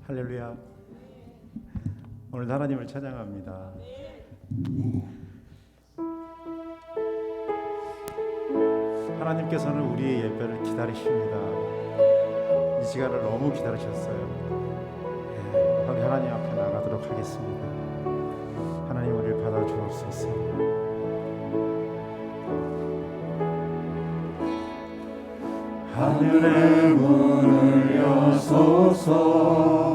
할렐루야. 오늘 하나님을 찬양합니다. 하나님께서는 우리의 예배를 기다리십니다. 이 시간을 너무 기다리셨어요. 우리 하나님 앞에 나가도록 하겠습니다. 하나님 우리를 받아주옵소서. 하늘의 문을 여소서.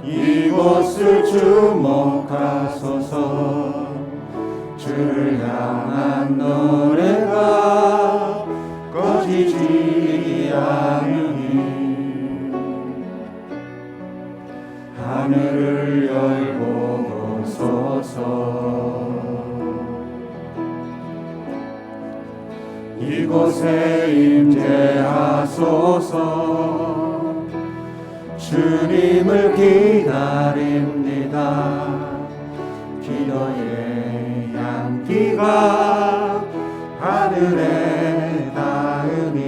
이곳을 주목하소서. 주를 향한 노래가 꺼지지 않으니 하늘을 열고 보소서. 이곳에 임재하소서. 주님을 기다립니다. 기도의 향기가 하늘에 닿으니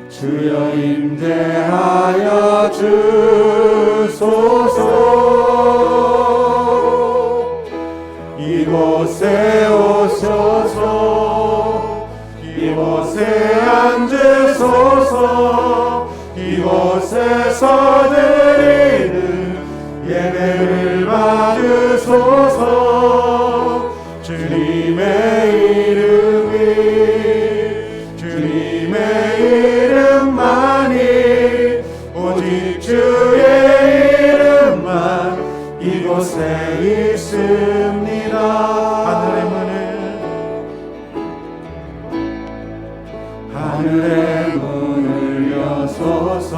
주여 임재하여 주소서. 이곳에 오셔서 이곳에 앉으소서. 이곳에서 드리는 예배를 받으소서. 주님의 이름만이 오직 주의 이름만 이곳에 있습니다. 하늘의 문을 여소서.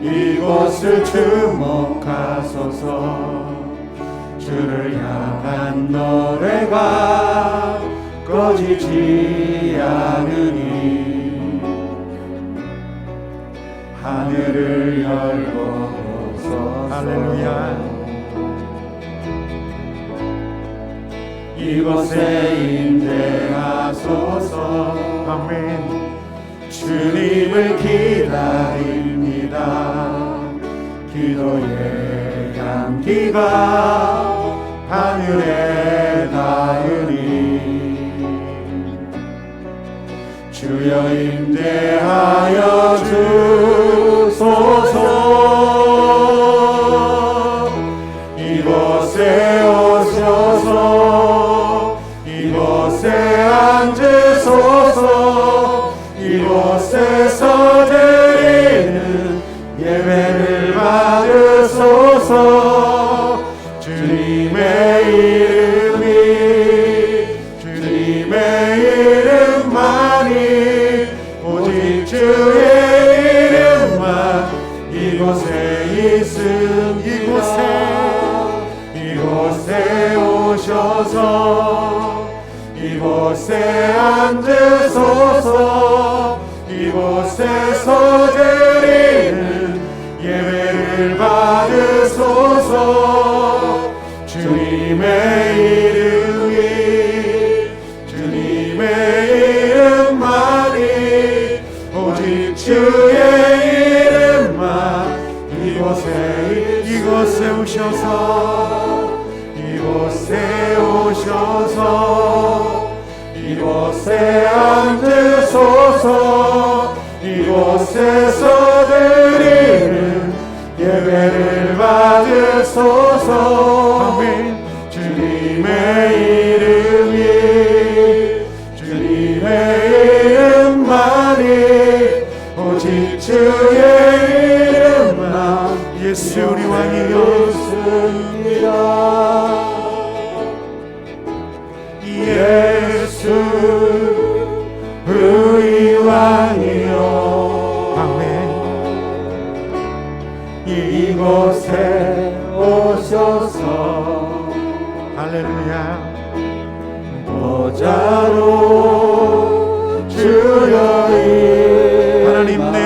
이곳을 주목하소서. 주를 향한 노래가 꺼지지 않으니 하늘을 열고 보소서. 할렐루야. 이곳에 임재하소서. 아멘. 주님을 기다립니다. 기도의 향기가 하늘에 닿으니 주여 임재하여 주소서. 이곳에 오셔서 이곳에 앉으소서. 이곳에서 드리는 예배를 받으소서. 주님의 이름만이 오직 주의 이름만 이곳에 있습니다. 이곳에 오셔서 이곳에 앉으소서. 이곳에서 드리는 예배를 받으소서. 주님의 이름만이 오직 주의 이름만 이곳에 오셔서 이곳에 앉으소서. 이곳에서 드리는 예배를 받으소서. 아멘. 주님의 이름만이 오직 주의 이름만 예수 우리 왕이여. 있습니다. 예수 우리 왕이여. 아멘. 이곳에 오셔서 할렐루야. 보좌로 주여 하나님 내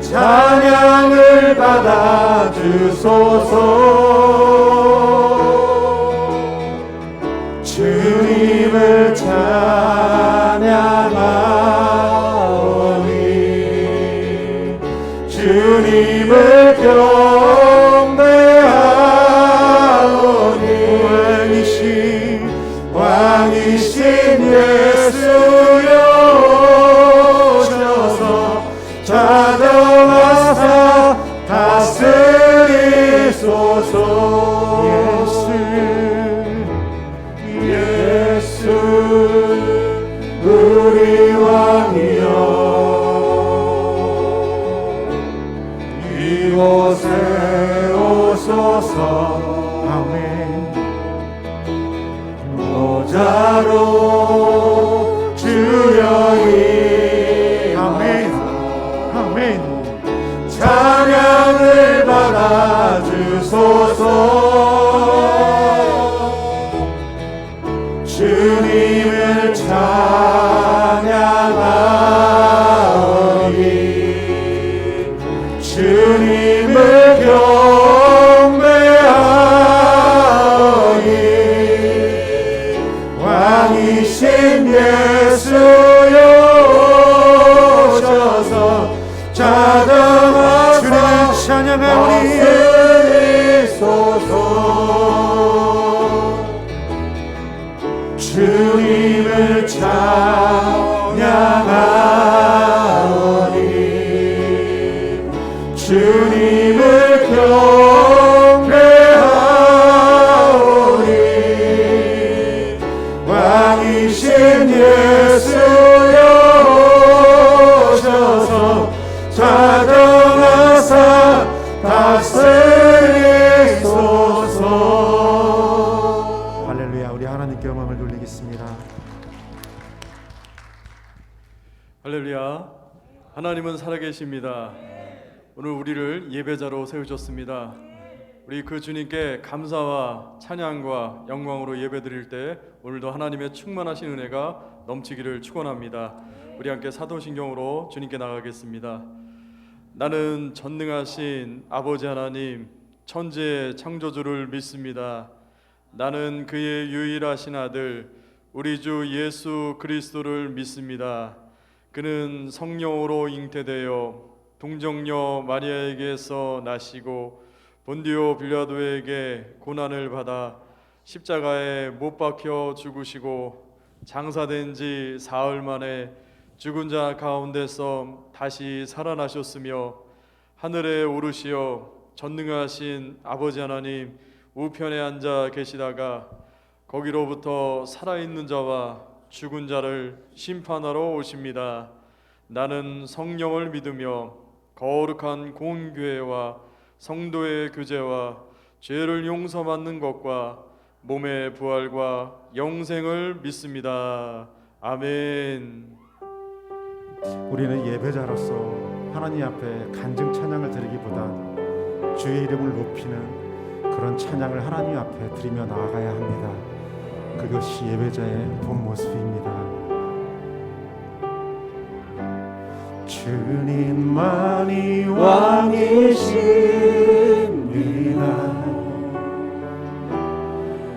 찬양을 받아 주소서. 주님을 찬양하 주님을 경배하오니 왕이신 예수여 오셔서 자정하사 다스리소서. 예수 우리 왕이여 이곳에 오소서. 아멘. 모자로 주여 아멘. 아멘. 찬양을 받아 주소서. 주님을 찬양하오니 주님을 경배하오니 왕이신 예수여 오셔서 자정하사 주님을 찬양하오니 주님을 찬양하오니 주님을 경배하오니 왕이신 예수여 오셔서 자정하사 다스리소서. 할렐루야. 우리 하나님께 영광을 돌리겠습니다. 할렐루야. 하나님은 살아계십니다. 오늘 우리를 예배자로 세우셨습니다. 우리 그 주님께 감사와 찬양과 영광으로 예배드릴 때 오늘도 하나님의 충만하신 은혜가 넘치기를 축원합니다. 우리 함께 사도신경으로 주님께 나가겠습니다. 나는 전능하신 아버지 하나님 천지의 창조주를 믿습니다. 나는 그의 유일하신 아들 우리 주 예수 그리스도를 믿습니다. 그는 성령으로 잉태되어 동정녀 마리아에게서 나시고 본디오 빌라도에게 고난을 받아 십자가에 못 박혀 죽으시고 장사된 지 사흘 만에 죽은 자 가운데서 다시 살아나셨으며 하늘에 오르시어 전능하신 아버지 하나님 우편에 앉아 계시다가 거기로부터 살아있는 자와 죽은 자를 심판하러 오십니다. 나는 성령을 믿으며 거룩한 공교회와 성도의 교제와 죄를 용서받는 것과 몸의 부활과 영생을 믿습니다. 아멘. 우리는 예배자로서 하나님 앞에 간증 찬양을 드리기보다 주의 이름을 높이는 그런 찬양을 하나님 앞에 드리며 나아가야 합니다. 그것이 예배자의 본 모습입니다. 주님만이 왕이십니다.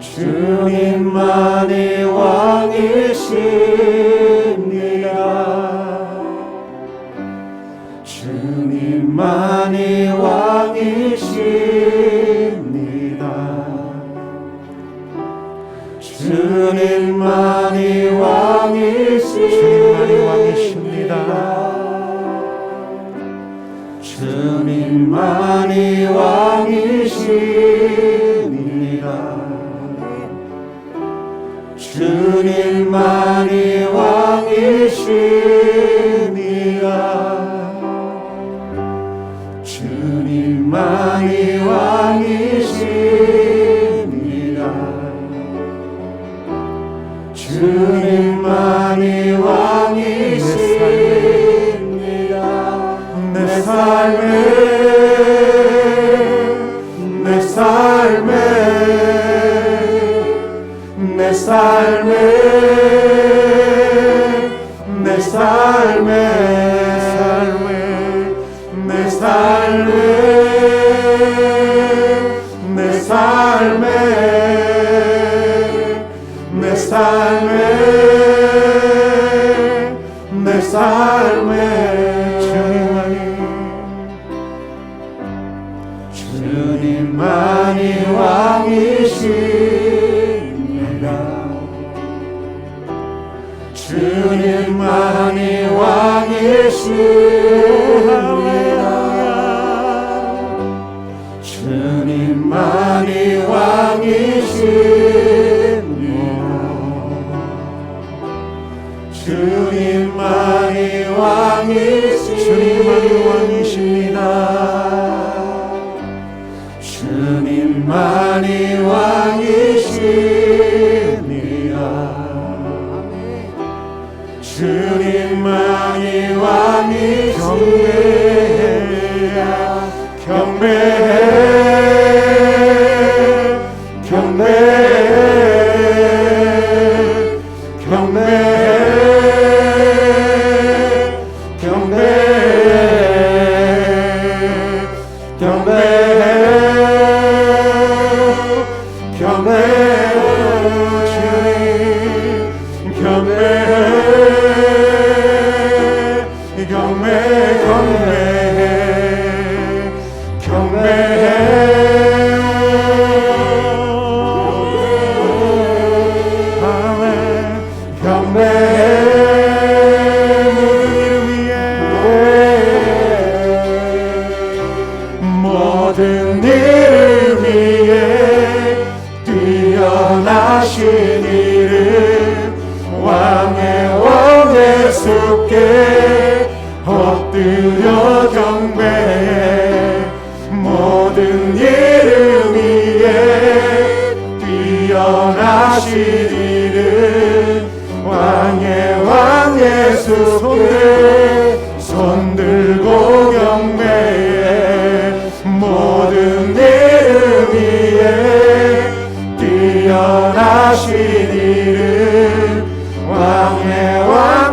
주님만이 왕이십니다. 주님만이 왕이십니다. 주님만이 왕이십니다. 주님만이 왕이십니다. 주님만이 왕이십니다. 주님만이 왕이십니다. 주님만이 왕이십니다. 내 삶에 주님만이 주님만이 왕이십니다. 주님만이 왕이십니다. 주님만이 왕이십니다. 주님만이 왕이십니다. 주님만이 왕이십니다. 주님만이 왕이십니다. 경배해 경배해 경배해 경배해 경배해 경배해 모든 일을 위해 뛰어나신 이름 왕의 왕 예수께 엎드려 경배해 모든 일을 위해 뛰어나신 이름 왕의 왕 예수께 손들고 경배해 모든 일을 위해 뛰어나신 이름 왕의 왕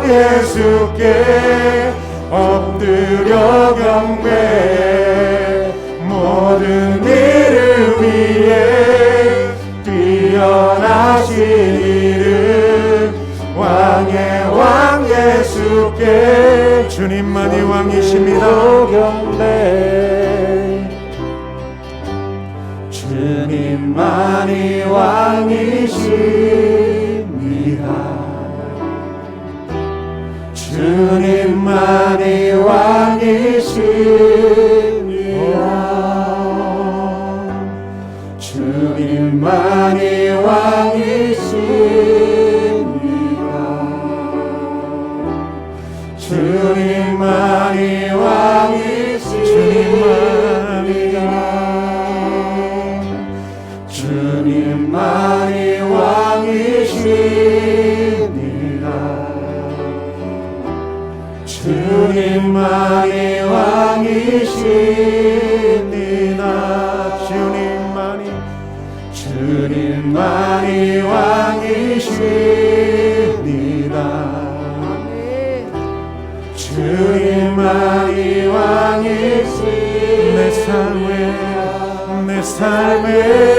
예수께 엎드려 경배해 모든 일을 위해 뛰어나신 이름 왕의 왕 예수께 주님만이 왕이십니다. 주님만이 왕이십니다. 주님만이 왕이십니다. 주님만이 왕이십니다. 주님만이 왕이십니다. 주님만이 왕이십니다. 주님만이 왕이십니다. 주님만이 왕이십니다. 주님만이 왕이십니다. 내 삶에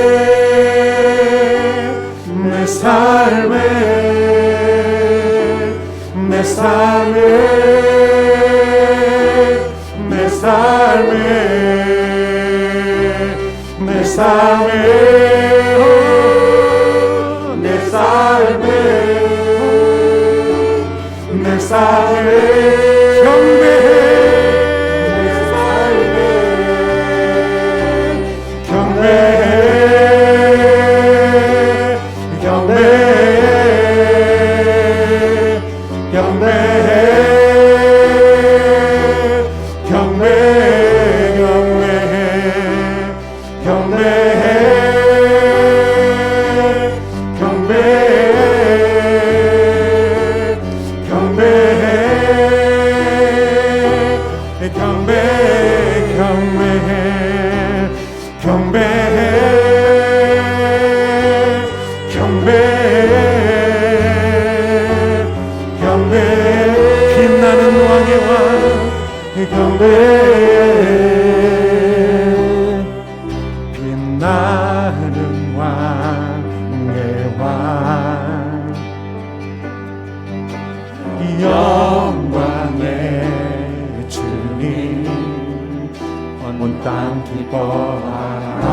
온 땅 기뻐하라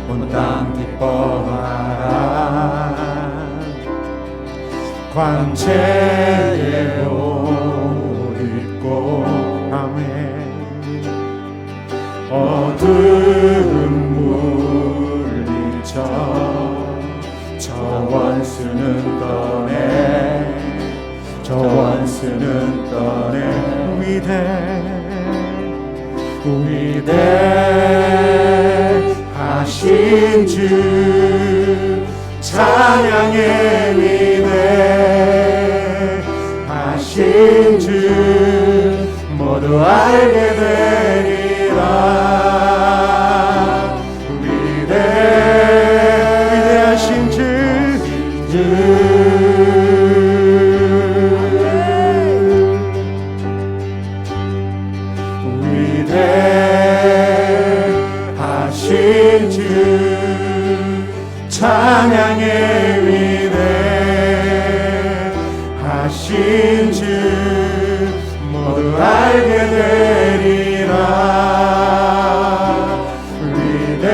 온 땅 기뻐하라 광채의 옷 입고 아멘 어두운 물리쳐 저 원수는 떠내 저 원수는 떠내 위대하신 주 찬양의 위대하신 주 모두 알게 되리라 위대하신 주 위대하신 주 찬양의 위대하신 주 모두 알게 되리라 위대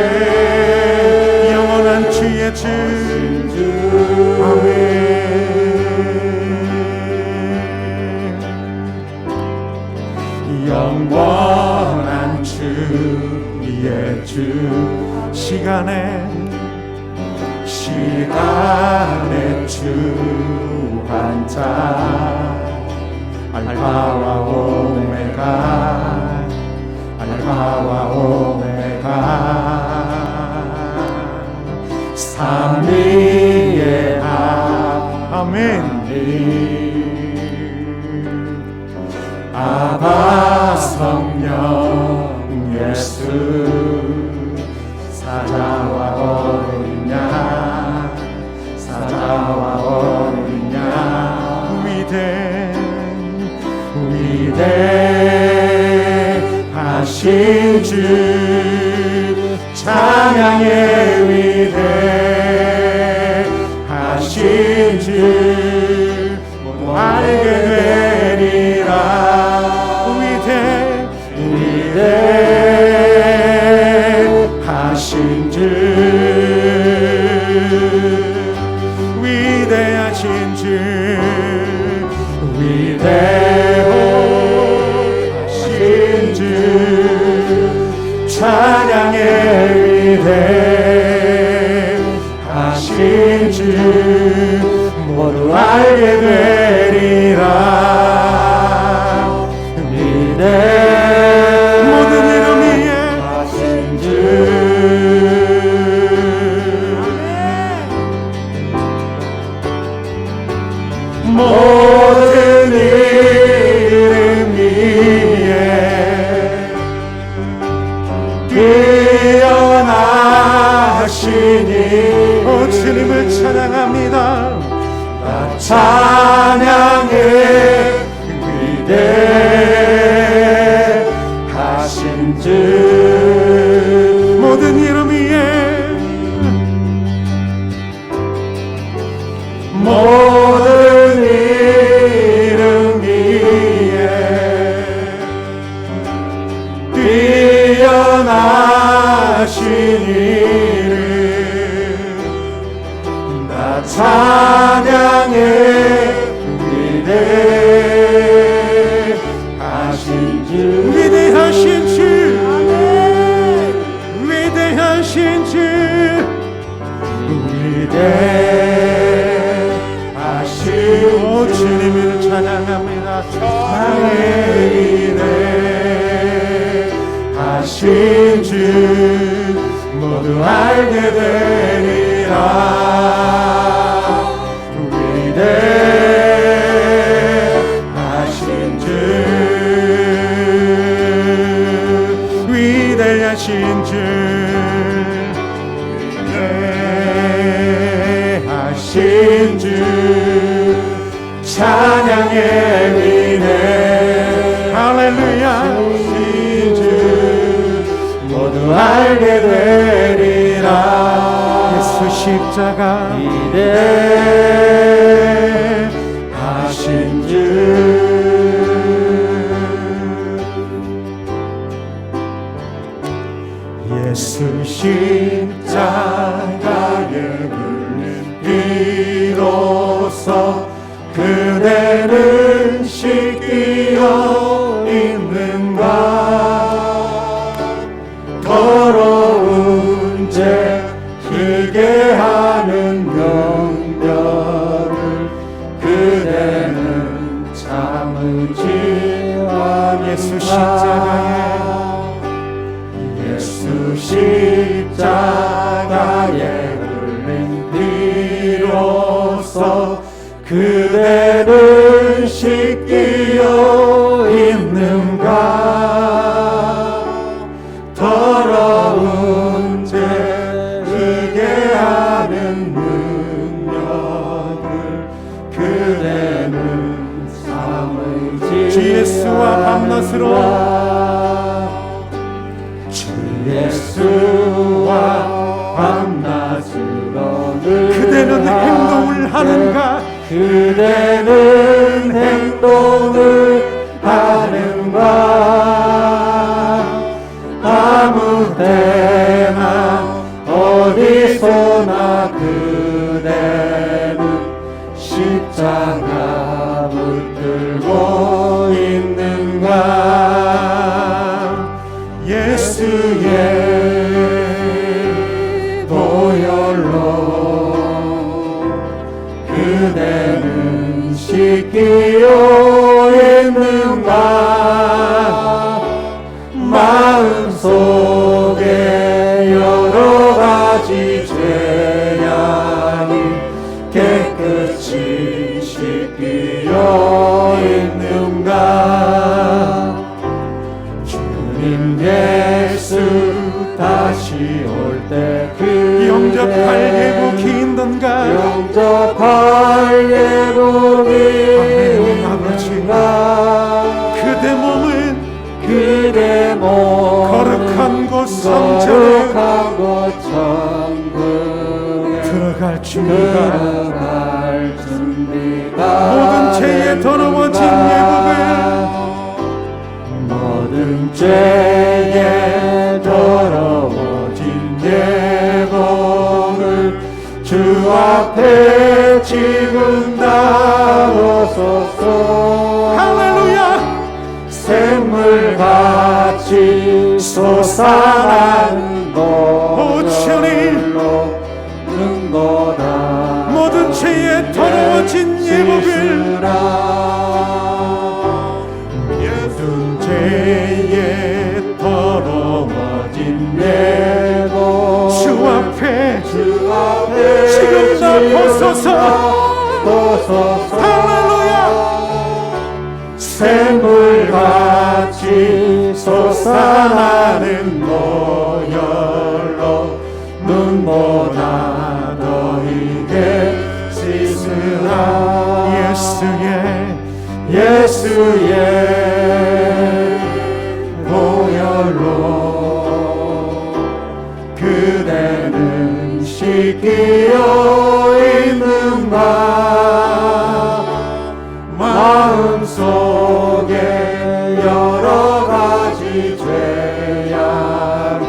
영원한 주의 주 아멘 영원한 주의 주 시간의 주 한자 알파와 오메가 알파와 오메가 삼위의 아멘 아바 성령 예수 사자와 어린 양 사자와 어린 양 위대하신 주 찬양의 위대하신 주 모두 알게 되리라 위대하신 주 위대하신 주 위대하신 주 찬양의 위대하신 주 모두 알게 되리라 모든 이름 위에 하신 주 모든 이름 위에 뛰어나시니 오 주님을 찬양합니다 찬양의 위대하신 주 모든 이름 위에 모든 이름 위에 뛰어나신 이름 나 찬양의 위대하신 주 위대하신 주 위대하신 주 위대하신 오 주님을 찬양합니다 찬양의 위대하신 주 모두 알게 되리라 위대하신 주 위대하신 주 위대하신 주 찬양의 위대 할렐루야 주 모두 알게 되리라 예수 십자가 위대하신 주 예수 십자가의 흘린 피로써 그대는 씻기어 있는가. 더러운 죄 희게 하는 명령을 그대는 참으지 않는가. 예수 십자가에 흘린 피로써 그대는 씻기어 있는가. 더러운 죄 희게 하는 능력을 그대는 삼을지. 주 예수와 밤낮으로 주 예수와 밤낮으로 그대는 행동을 하는가. 그대는 행동을 하는가. 아무 때나 어디서나 그대는 십자가 붙들고 있는가. 예수의 보혈로 그대는 씻기어 있는가. 마음속에 여러 가지 죄악이 깨끗이 씻기어 있는가. 주님 예수 다시 올 때 영접할 예복이 있는가. 영접할 예복이 있는가. 그대 몸은 그대 몸 거룩한 곳 성전에 거룩한 곳 천국에 들어갈 준비가 들어갈 준비가 모든 죄에 더러워진 모든 죄에 더러워진 예복을 주 앞에 지금 나오소서. 할렐루야. 샘물같이 솟아나는 보혈로 능보다 모든 죄에 더러워진 예복을 모든 죄에 더러워진 예복 주 앞에 지금 나 벗어서 할렐루야. 샘물같이 솟아나는 보혈로 눈보다 더 희게 씻으라. 예수의 보혈로 그대는 씻기어 있는가. 마음속에 여러 가지 죄악이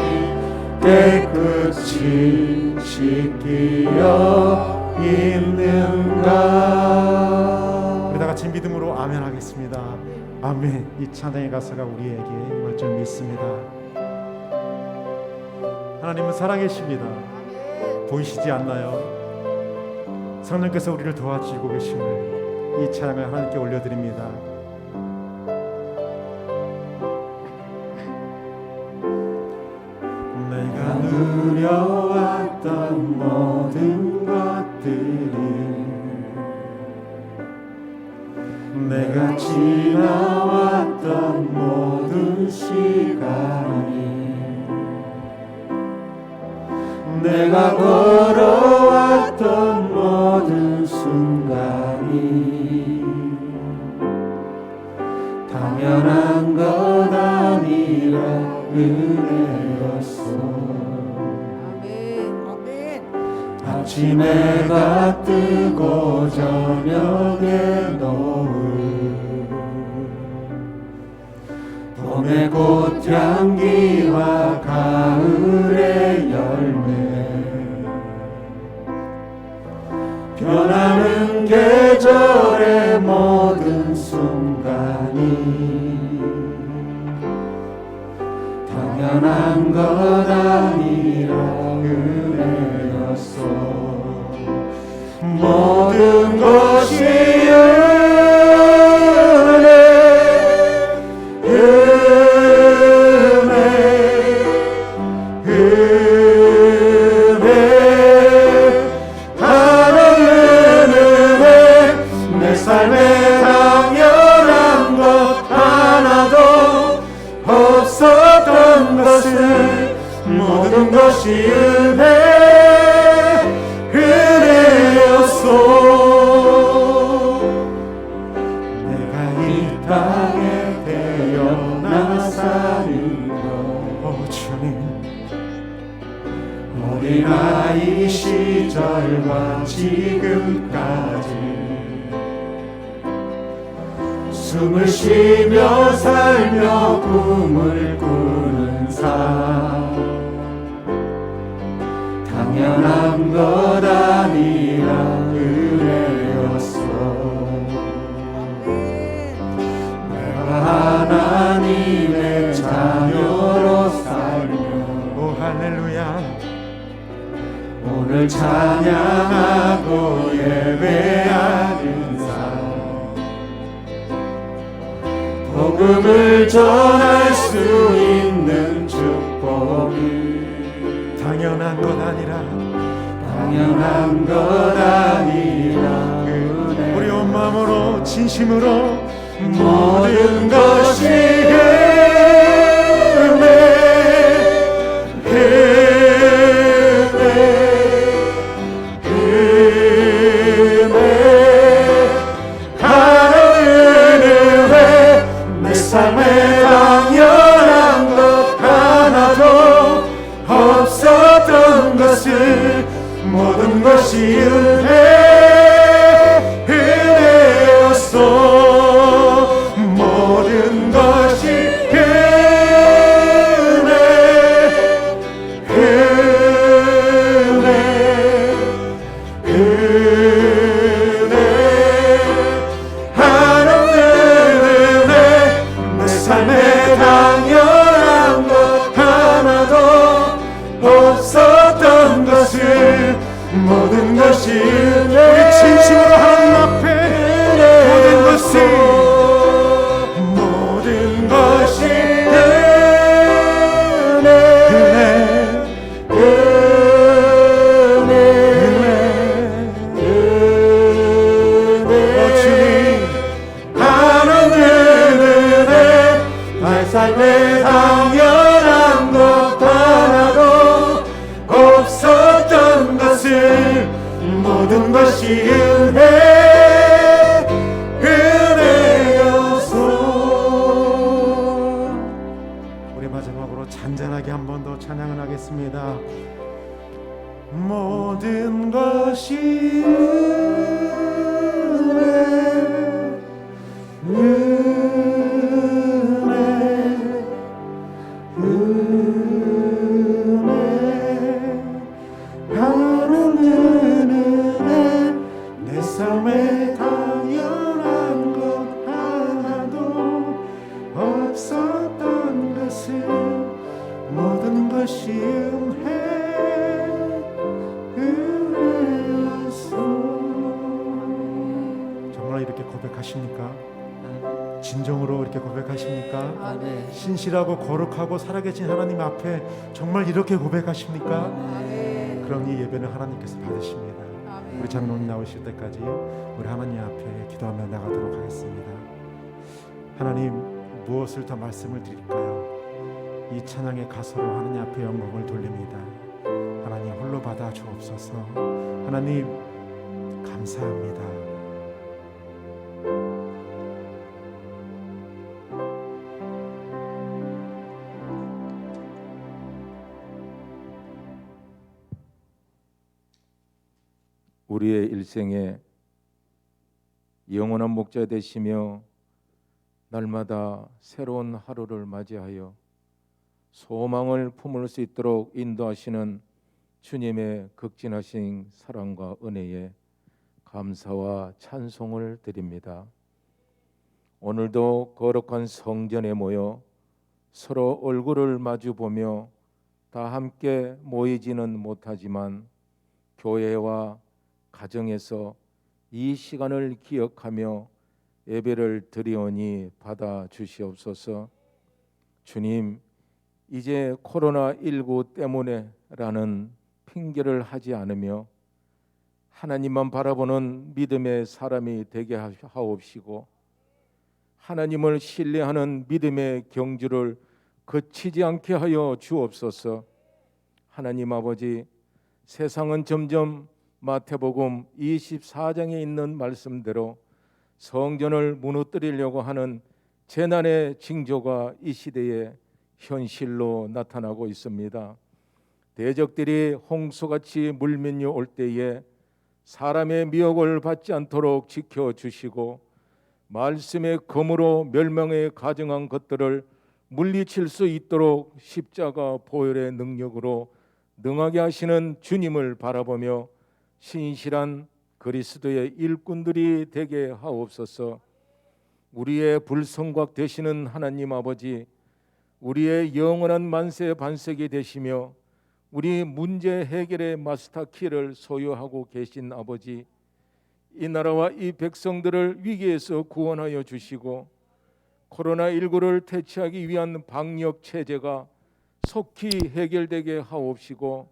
깨끗이 씻기어 있는가. 우리 다 같이 믿음으로 아멘 하겠습니다. 아멘. 이 찬양의 가사가 우리에게 임할 줄 믿습니다. 하나님은 살아계십니다. 보이시지 않나요? 성령께서 우리를 도와주시고 계심을 이 찬양을 하나님께 올려드립니다. 내가 누려왔던 모든 것들이 내가 지나왔던 모든 시간이 내가 걸어왔던 모든 순간이 당연한 것 아니라 은혜였어. 아침에 해가 뜨고 저녁에 노을 봄의 꽃향기와 가을 당연한 것 아니라 은혜였소. 모든 것이 은혜, 하나는 은혜. 내 삶에 당연한 것 하나도 없었던 것을 모든 것이 은혜였소. 내가 이 땅에 태어나 사는 것, 오 주님, 어린아이 시절과 지금까지 숨을 쉬며 살며 꿈을 꾸는 삶, 당연한 것 아니라 은혜였어. 내가 하나님의 자녀로 살며 오 할렐루야. 오늘 찬양하고 예배하는 삶, 복음을 전할 수 있는 축복이 당연한 것 아니라 당연한 것 아니라 은혜. 우리 온 마음으로 진심으로 모든 것이 은혜, 하나는 은혜. 내 삶에 당연한 것 하나도 없었던 것을 모든 것이 은혜였소. 모든 것이 하나는 은혜. 내 삶에 당연한 것 하나도 없었던 것을 모든 것이 우리 진심으로 하나님 앞에 모든 것이 은혜, 하나는 은혜. 내 삶에 당연한 것 하나도 없었던 것을 모든 것이 은혜였소. 우리 마지막으로 잔잔하게 한 번 더 찬양을 하겠습니다. 모든 것이 하나는 은혜. 내 삶에 당연한 것 하나도 없었던 것을 모든 것이 은혜였소. 정말 이렇게 고백하십니까? 진정으로 이렇게 고백하십니까? 아멘. 신실하고 거룩하고 살아계신 하나님 앞에 정말 이렇게 고백하십니까? 아멘. 그럼 이 예배는 하나님께서 받으십니다. 아멘. 우리 장로님 나오실 때까지 우리 하나님 앞에 기도하며 나가도록 하겠습니다. 하나님, 무엇을 더 말씀을 드릴까요? 이 찬양의 가사로 하나님 앞에 영광을 돌립니다. 하나님 홀로 받아 주옵소서. 하나님 감사합니다. 우리의 일생에 영원한 목자 되시며 날마다 새로운 하루를 맞이하여 소망을 품을 수 있도록 인도하시는 주님의 극진하신 사랑과 은혜에 감사와 찬송을 드립니다. 오늘도 거룩한 성전에 모여 서로 얼굴을 마주 보며 다 함께 모이지는 못하지만 교회와 가정에서 이 시간을 기억하며 예배를 드리오니 받아 주시옵소서. 주님, 이제 코로나19 때문에라는 핑계를 하지 않으며 하나님만 바라보는 믿음의 사람이 되게 하옵시고, 하나님을 신뢰하는 믿음의 경주를 거치지 않게 하여 주옵소서. 하나님 아버지, 세상은 점점 마태복음 24장에 있는 말씀대로 성전을 무너뜨리려고 하는 재난의 징조가 이 시대에 현실로 나타나고 있습니다. 대적들이 홍수같이 물밀려 올 때에 사람의 미혹을 받지 않도록 지켜주시고, 말씀의 검으로 멸망에 가증한 것들을 물리칠 수 있도록 십자가 보혈의 능력으로 능하게 하시는 주님을 바라보며 신실한 그리스도의 일꾼들이 되게 하옵소서. 우리의 불성곽 되시는 하나님 아버지, 우리의 영원한 만세 반석이 되시며 우리 문제 해결의 마스터키를 소유하고 계신 아버지, 이 나라와 이 백성들을 위기에서 구원하여 주시고 코로나19를 퇴치하기 위한 방역 체제가 속히 해결되게 하옵시고,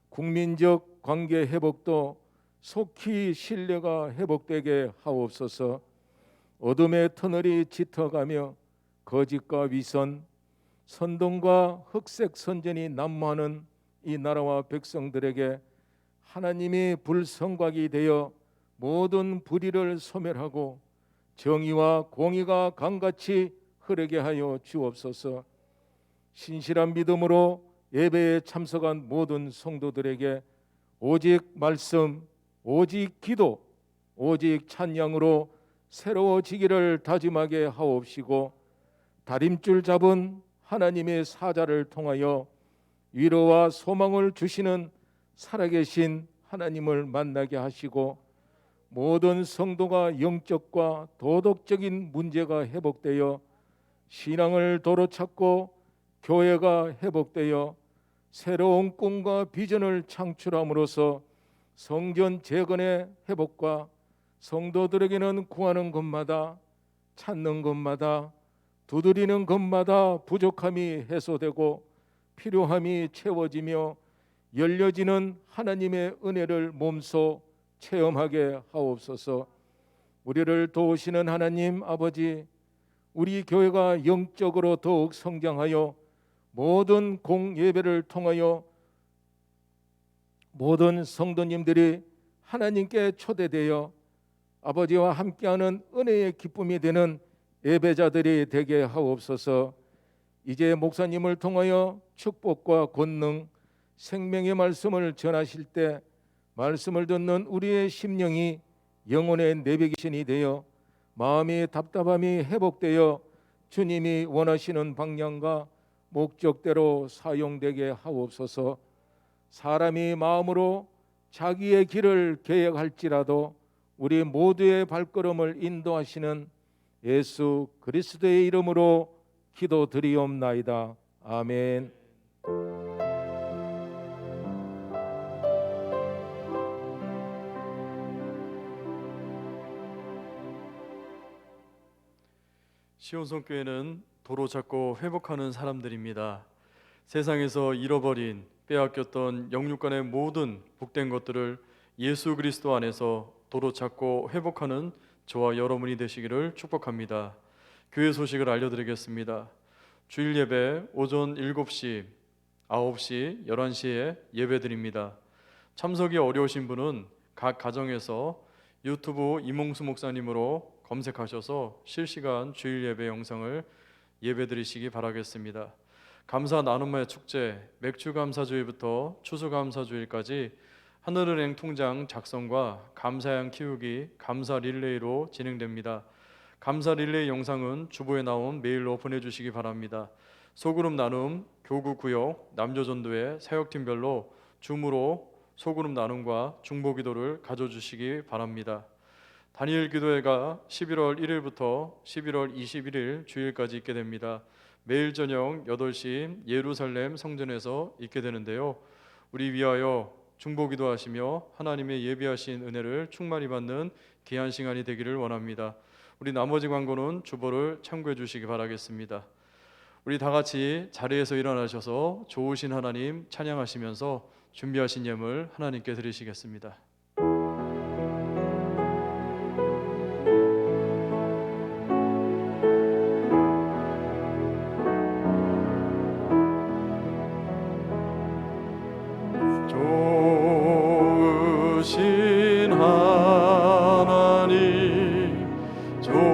국민적 관계 회복도 속히 신뢰가 회복되게 하옵소서. 어둠의 터널이 짙어가며 거짓과 위선, 선동과 흑색 선전이 난무하는 이 나라와 백성들에게 하나님이 불성곽이 되어 모든 불의를 소멸하고 정의와 공의가 강같이 흐르게 하여 주옵소서. 신실한 믿음으로 예배에 참석한 모든 성도들에게 오직 말씀, 오직 기도, 오직 찬양으로 새로워지기를 다짐하게 하옵시고, 다림줄 잡은 하나님의 사자를 통하여 위로와 소망을 주시는 살아계신 하나님을 만나게 하시고, 모든 성도가 영적과 도덕적인 문제가 회복되어 신앙을 도로 찾고 교회가 회복되어 새로운 꿈과 비전을 창출함으로써 성전 재건의 회복과 성도들에게는 구하는 것마다, 찾는 것마다, 두드리는 것마다 부족함이 해소되고 필요함이 채워지며 열려지는 하나님의 은혜를 몸소 체험하게 하옵소서. 우리를 도우시는 하나님 아버지, 우리 교회가 영적으로 더욱 성장하여 모든 공예배를 통하여 모든 성도님들이 하나님께 초대되어 아버지와 함께하는 은혜의 기쁨이 되는 예배자들이 되게 하옵소서. 이제 목사님을 통하여 축복과 권능, 생명의 말씀을 전하실 때 말씀을 듣는 우리의 심령이 영혼의 내비게이션이 되어 마음이 답답함이 회복되어 주님이 원하시는 방향과 목적대로 사용되게 하옵소서. 사람이 마음으로 자기의 길을 계획할지라도 우리 모두의 발걸음을 인도하시는 예수 그리스도의 이름으로 기도드리옵나이다. 아멘. 시온성교회는 도로 찾고 회복하는 사람들입니다. 세상에서 잃어버린, 빼앗겼던 영육간의 모든 복된 것들을 예수 그리스도 안에서 도로 찾고 회복하는 저와 여러분이 되시기를 축복합니다. 교회 소식을 알려드리겠습니다. 주일 예배 오전 7시, 9시, 11시에 예배드립니다. 참석이 어려우신 분은 각 가정에서 유튜브 이몽수 목사님으로 검색하셔서 실시간 주일 예배 영상을 예배드리시기 바라겠습니다. 감사 나눔의 축제, 맥주감사주일부터 추수감사주일까지 하늘은행 통장 작성과 감사양 키우기, 감사 릴레이로 진행됩니다. 감사 릴레이 영상은 주보에 나온 메일로 보내주시기 바랍니다. 소그룹 나눔, 교구 구역, 남조전도회 사역팀별로 줌으로 소그룹 나눔과 중보기도를 가져주시기 바랍니다. 다니엘 기도회가 11월 1일부터 11월 21일 주일까지 있게 됩니다. 매일 저녁 8시 예루살렘 성전에서 있게 되는데요. 우리 위하여 중보기도 하시며 하나님의 예비하신 은혜를 충만히 받는 귀한 시간이 되기를 원합니다. 우리 나머지 광고는 주보를 참고해 주시기 바라겠습니다. 우리 다 같이 자리에서 일어나셔서 좋으신 하나님 찬양하시면서 준비하신 예물 하나님께 드리시겠습니다. 좋으신 하나님, 좋으신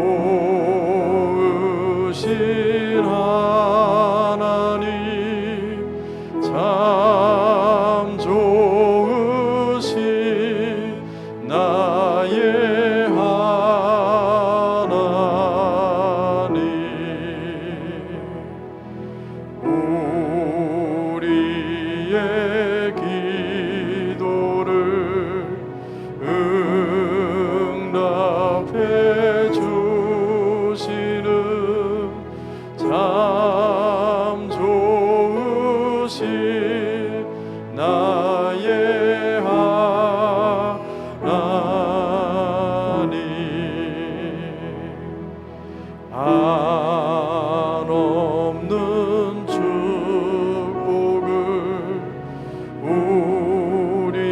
하나님, 참 좋으신 나의 하나님. 우리의 기도를 응답해 주시는 참 좋으신 나의 하나님. 한없는 축복을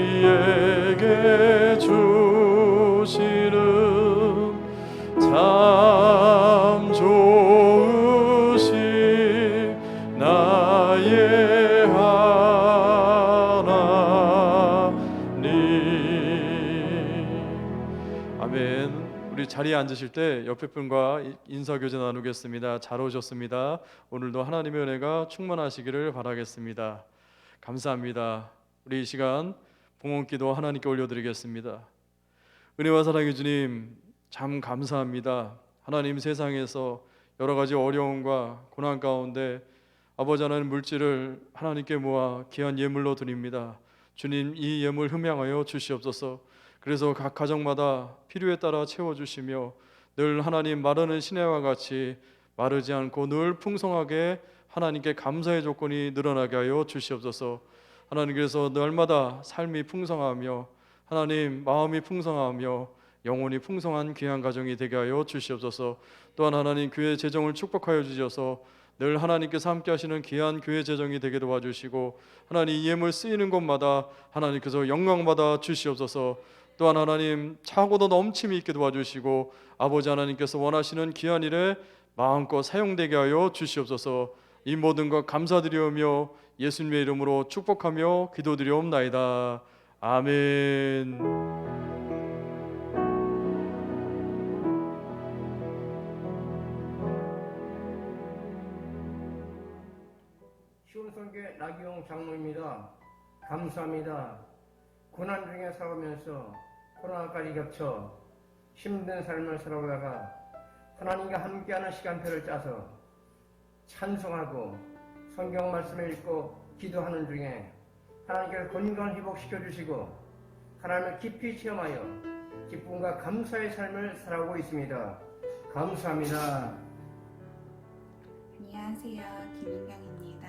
우리에게 주시는 참 좋으신 나의 하나님. 아멘. 우리 자리에 앉으실 때 옆에 분과 인사 교제 나누겠습니다. 잘 오셨습니다. 오늘도 하나님의 은혜가 충만하시기를 바라겠습니다. 감사합니다. 우리 이 시간 봉헌기도 하나님께 올려드리겠습니다. 은혜와 사랑의 주님, 참 감사합니다. 하나님, 세상에서 여러 가지 어려움과 고난 가운데 아버지 하나님 물질을 하나님께 모아 귀한 예물로 드립니다. 주님, 이 예물 흠양하여 주시옵소서. 그래서 각 가정마다 필요에 따라 채워주시며 늘 하나님 마르는 시내와 같이 마르지 않고 늘 풍성하게 하나님께 감사의 조건이 늘어나게 하여 주시옵소서. 하나님께서 날마다 삶이 풍성하며 하나님 마음이 풍성하며 영혼이 풍성한 귀한 가정이 되게 하여 주시옵소서. 또한 하나님 교회 재정을 축복하여 주셔서 늘 하나님께서 함께 하시는 귀한 교회 재정이 되게 도와주시고 하나님 이 예물 쓰이는 곳마다 하나님께서 영광받아 주시옵소서. 또한 하나님 차고도 넘침이 있게 도와주시고 아버지 하나님께서 원하시는 귀한 일에 마음껏 사용되게 하여 주시옵소서. 이 모든 것 감사드리오며 예수님의 이름으로 축복하며 기도드리옵나이다. 아멘. 시온성교 나기용 장로입니다. 감사합니다. 고난 중에 살아오면서 코로나까지 겹쳐 힘든 삶을 살아오다가 하나님과 함께하는 시간표를 짜서 찬송하고 성경 말씀을 읽고 기도하는 중에 하나님께서 건강을 회복시켜 주시고 하나님을 깊이 체험하여 기쁨과 감사의 삶을 살아오고 있습니다. 감사합니다. 안녕하세요. 김인경입니다.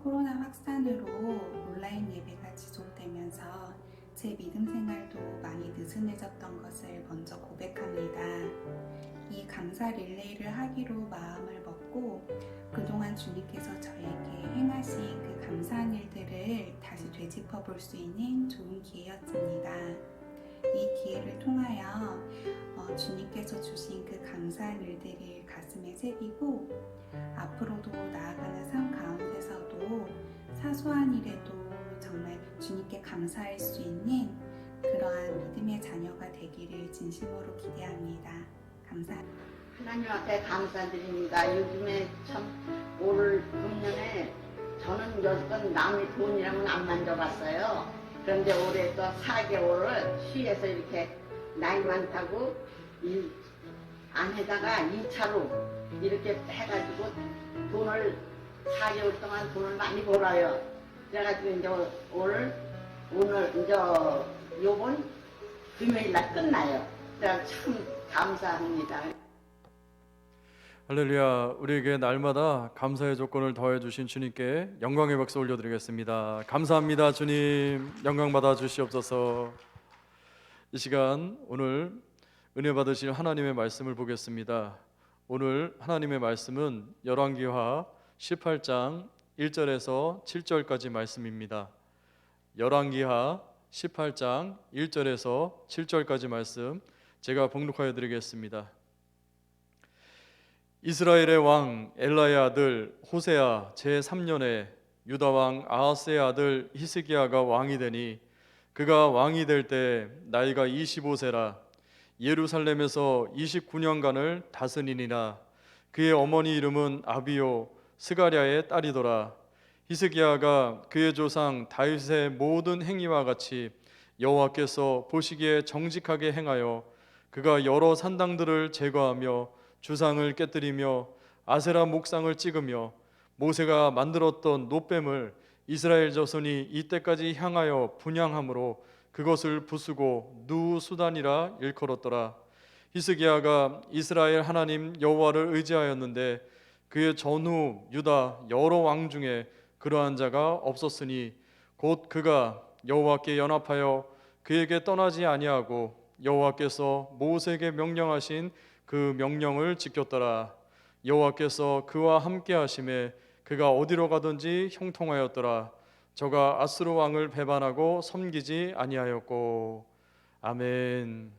코로나 확산으로 온라인 예배가 지속되면서 제 믿음 생활도 많이 느슨해졌던 것을 먼저 고백합니다. 이 감사 릴레이를 하기로 마음을 먹고 그동안 주님께서 저에게 행하신 그 감사한 일들을 다시 되짚어 볼 수 있는 좋은 기회였습니다. 이 기회를 통하여 주님께서 주신 그 감사한 일들을 가슴에 새기고 앞으로도 나아가는 삶 가운데서도 사소한 일에도 정말 주님께 감사할 수 있는 그러한 믿음의 자녀가 되기를 진심으로 기대합니다. 감사합니다. 하나님 앞에 감사드립니다. 요즘에 참 올 금년에 저는 여태껏 남의 돈이라면 안 만져봤어요. 그런데 올해 또 4개월을 쉬에서 이렇게 나이 많다고 일 안에다가 2차로 이렇게 해가지고 돈을 4개월 동안 돈을 많이 벌어요. 그래가지고 이제 오늘 이제 요번 금요일 날 끝나요. 그래서 참 감사합니다. 할렐루야. 우리에게 날마다 감사의 조건을 더해 주신 주님께 영광의 박수 올려드리겠습니다. 감사합니다. 주님, 영광 받아 주시옵소서. 이 시간 오늘 은혜 받으실 하나님의 말씀을 보겠습니다. 오늘 하나님의 말씀은 열왕기하 18장 1절에서 7절까지 말씀입니다. 열왕기하 18장 1절에서 7절까지 말씀 제가 봉독하여 드리겠습니다. 이스라엘의 왕 엘라의 아들 호세아 제3년에 유다 왕 아하스의 아들 히스기야가 왕이 되니 그가 왕이 될 때 나이가 25세라. 예루살렘에서 29년간을 다스리니라. 그의 어머니 이름은 아비요 스가랴의 딸이더라. 히스기야가 그의 조상 다윗의 모든 행위와 같이 여호와께서 보시기에 정직하게 행하여 그가 여러 산당들을 제거하며 주상을 깨뜨리며 아세라 목상을 찍으며 모세가 만들었던 놋뱀을 이스라엘 자손이 이때까지 향하여 분향함으로 그것을 부수고 누수단이라 일컬었더라. 히스기야가 이스라엘 하나님 여호와를 의지하였는데 그의 전후 유다 여러 왕 중에 그러한 자가 없었으니 곧 그가 여호와께 연합하여 그에게 떠나지 아니하고 여호와께서 모세에게 명령하신 그 명령을 지켰더라. 여호와께서 그와 함께 하심에 그가 어디로 가든지 형통하였더라. 저가 아스루 왕을 배반하고 섬기지 아니하였고. 아멘.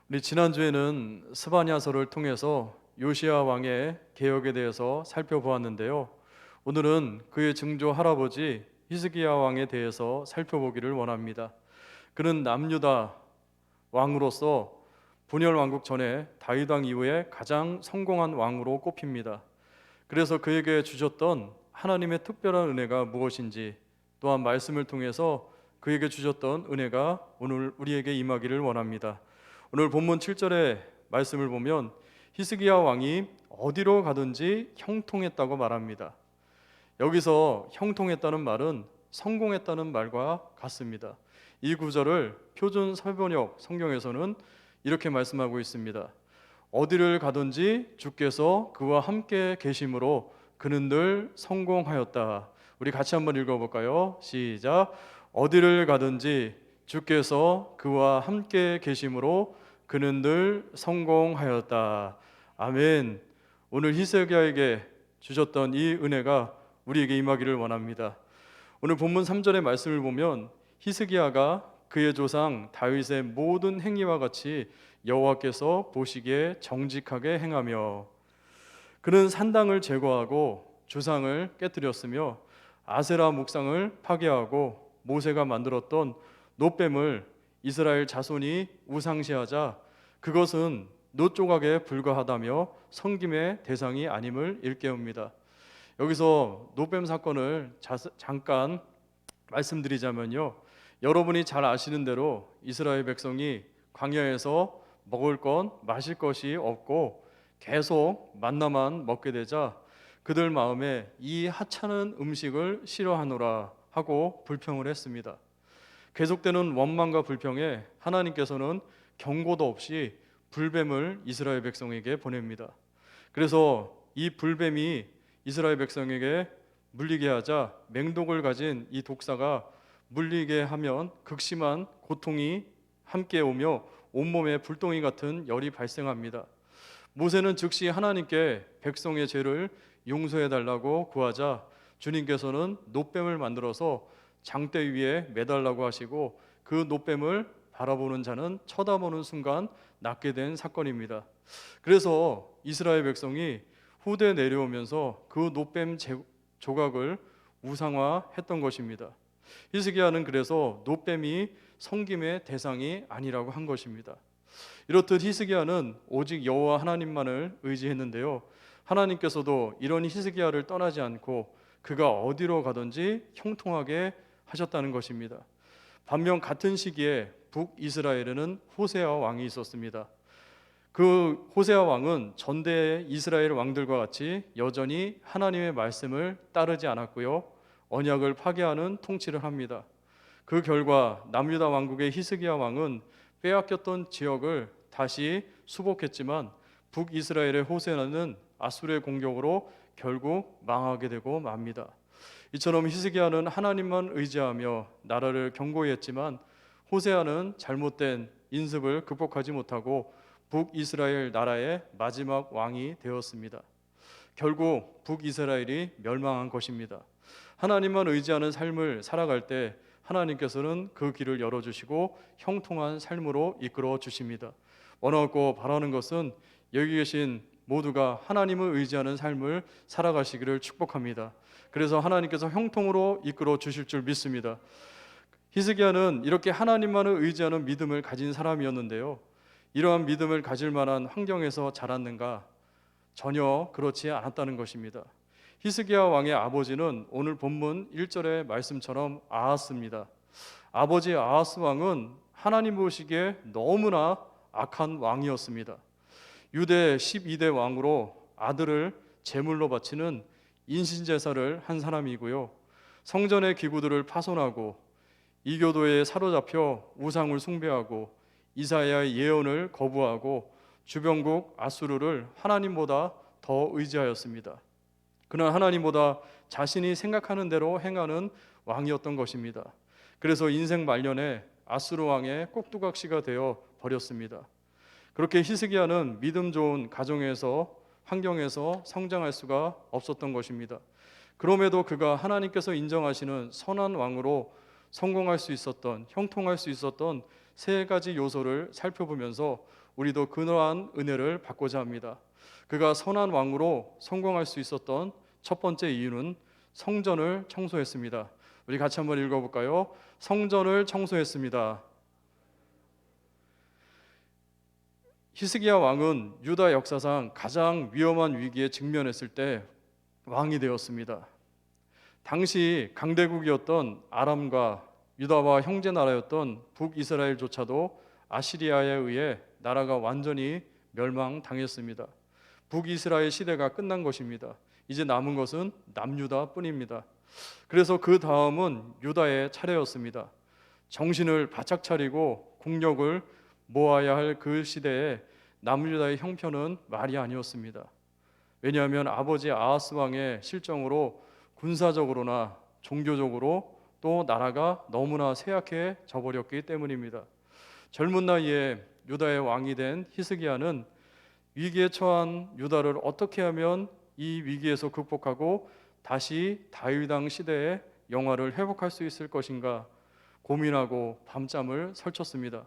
우리 지난주에는 스바냐서를 통해서 요시야 왕의 개혁에 대해서 살펴보았는데요. 오늘은 그의 증조 할아버지 히스기야 왕에 대해서 살펴보기를 원합니다. 그는 남유다 왕으로서 분열 왕국 전에 다윗 왕 이후에 가장 성공한 왕으로 꼽힙니다. 그래서 그에게 주셨던 하나님의 특별한 은혜가 무엇인지, 또한 말씀을 통해서 그에게 주셨던 은혜가 오늘 우리에게 임하기를 원합니다. 오늘 본문 7절의 말씀을 보면 히스기야 왕이 어디로 가든지 형통했다고 말합니다. 여기서 형통했다는 말은 성공했다는 말과 같습니다. 이 구절을 표준 설번역 성경에서는 이렇게 말씀하고 있습니다. 어디를 가든지 주께서 그와 함께 계심으로 그는 늘 성공하였다. 우리 같이 한번 읽어볼까요? 시작. 어디를 가든지 주께서 그와 함께 계심으로 그는 늘 성공하였다. 아멘. 오늘 히스기야에게 주셨던 이 은혜가 우리에게 임하기를 원합니다. 오늘 본문 3절의 말씀을 보면 히스기야가 그의 조상 다윗의 모든 행위와 같이 여호와께서 보시기에 정직하게 행하며 그는 산당을 제거하고 주상을 깨뜨렸으며 아세라 목상을 파괴하고 모세가 만들었던 놋뱀을 이스라엘 자손이 우상시하자 그것은 놋 조각에 불과하다며 섬김의 대상이 아님을 일깨웁니다. 여기서 놋뱀 사건을 잠깐 말씀드리자면요, 여러분이 잘 아시는 대로 이스라엘 백성이 광야에서 먹을 것, 마실 것이 없고 계속 만나만 먹게 되자 그들 마음에 이 하찮은 음식을 싫어하노라 하고 불평을 했습니다. 계속되는 원망과 불평에 하나님께서는 경고도 없이 불뱀을 이스라엘 백성에게 보냅니다. 그래서 이 불뱀이 이스라엘 백성에게 물리게 하자 맹독을 가진 이 독사가 물리게 하면 극심한 고통이 함께 오며 온몸에 불덩이 같은 열이 발생합니다. 모세는 즉시 하나님께 백성의 죄를 용서해 달라고 구하자 주님께서는 놋뱀을 만들어서 장대 위에 매달라고 하시고 그 놋뱀을 바라보는 자는 쳐다보는 순간 낫게 된 사건입니다. 그래서 이스라엘 백성이 후대 내려오면서 그 놋뱀 조각을 우상화했던 것입니다. 히스기야는 그래서 놋뱀이 섬김의 대상이 아니라고 한 것입니다. 이렇듯 히스기야는 오직 여호와 하나님만을 의지했는데요, 하나님께서도 이런 히스기야를 떠나지 않고 그가 어디로 가든지 형통하게 하셨다는 것입니다. 반면 같은 시기에 북이스라엘에는 호세아 왕이 있었습니다. 그 호세아 왕은 전대의 이스라엘 왕들과 같이 여전히 하나님의 말씀을 따르지 않았고요, 언약을 파괴하는 통치를 합니다. 그 결과 남유다 왕국의 히스기야 왕은 빼앗겼던 지역을 다시 수복했지만 북이스라엘의 호세아는 아수르의 공격으로 결국 망하게 되고 맙니다. 이처럼 히스기야는 하나님만 의지하며 나라를 견고히 했지만 호세아는 잘못된 인습을 극복하지 못하고 북이스라엘 나라의 마지막 왕이 되었습니다. 결국 북이스라엘이 멸망한 것입니다. 하나님만 의지하는 삶을 살아갈 때 하나님께서는 그 길을 열어주시고 형통한 삶으로 이끌어 주십니다. 원하고 바라는 것은 여기 계신 모두가 하나님을 의지하는 삶을 살아가시기를 축복합니다. 그래서 하나님께서 형통으로 이끌어 주실 줄 믿습니다. 히스기야는 이렇게 하나님만을 의지하는 믿음을 가진 사람이었는데요. 이러한 믿음을 가질 만한 환경에서 자랐는가? 전혀 그렇지 않았다는 것입니다. 히스기야 왕의 아버지는 오늘 본문 1절의 말씀처럼 아하스입니다. 아버지 아하스 왕은 하나님 보시기에 너무나 악한 왕이었습니다. 유대 12대 왕으로 아들을 제물로 바치는 인신제사를 한 사람이고요. 성전의 기구들을 파손하고 이교도에 사로잡혀 우상을 숭배하고 이사야의 예언을 거부하고 주변국 아수르를 하나님보다 더 의지하였습니다. 그는 하나님보다 자신이 생각하는 대로 행하는 왕이었던 것입니다. 그래서 인생 말년에 아수르 왕의 꼭두각시가 되어 버렸습니다. 그렇게 히스기야는 믿음 좋은 가정에서 환경에서 성장할 수가 없었던 것입니다. 그럼에도 그가 하나님께서 인정하시는 선한 왕으로 성공할 수 있었던, 형통할 수 있었던 세 가지 요소를 살펴보면서 우리도 그러한 은혜를 받고자 합니다. 그가 선한 왕으로 성공할 수 있었던 첫 번째 이유는 성전을 청소했습니다. 우리 같이 한번 읽어볼까요? 성전을 청소했습니다. 히스기야 왕은 유다 역사상 가장 위험한 위기에 직면했을 때 왕이 되었습니다. 당시 강대국이었던 아람과 유다와 형제 나라였던 북이스라엘조차도 아시리아에 의해 나라가 완전히 멸망당했습니다. 북이스라엘 시대가 끝난 것입니다. 이제 남은 것은 남유다뿐입니다. 그래서 그 다음은 유다의 차례였습니다. 정신을 바짝 차리고 국력을 모아야 할 그 시대에 남유다의 형편은 말이 아니었습니다. 왜냐하면 아버지 아하스 왕의 실정으로 군사적으로나 종교적으로 또 나라가 너무나 쇠약해져 버렸기 때문입니다. 젊은 나이에 유다의 왕이 된 히스기야는 위기에 처한 유다를 어떻게 하면 이 위기에서 극복하고 다시 다윗 왕 시대의 영화를 회복할 수 있을 것인가 고민하고 밤잠을 설쳤습니다.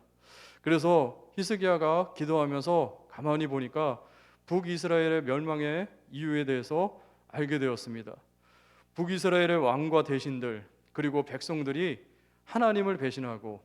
그래서 히스기야가 기도하면서 가만히 보니까 북이스라엘의 멸망의 이유에 대해서 알게 되었습니다. 북이스라엘의 왕과 대신들 그리고 백성들이 하나님을 배신하고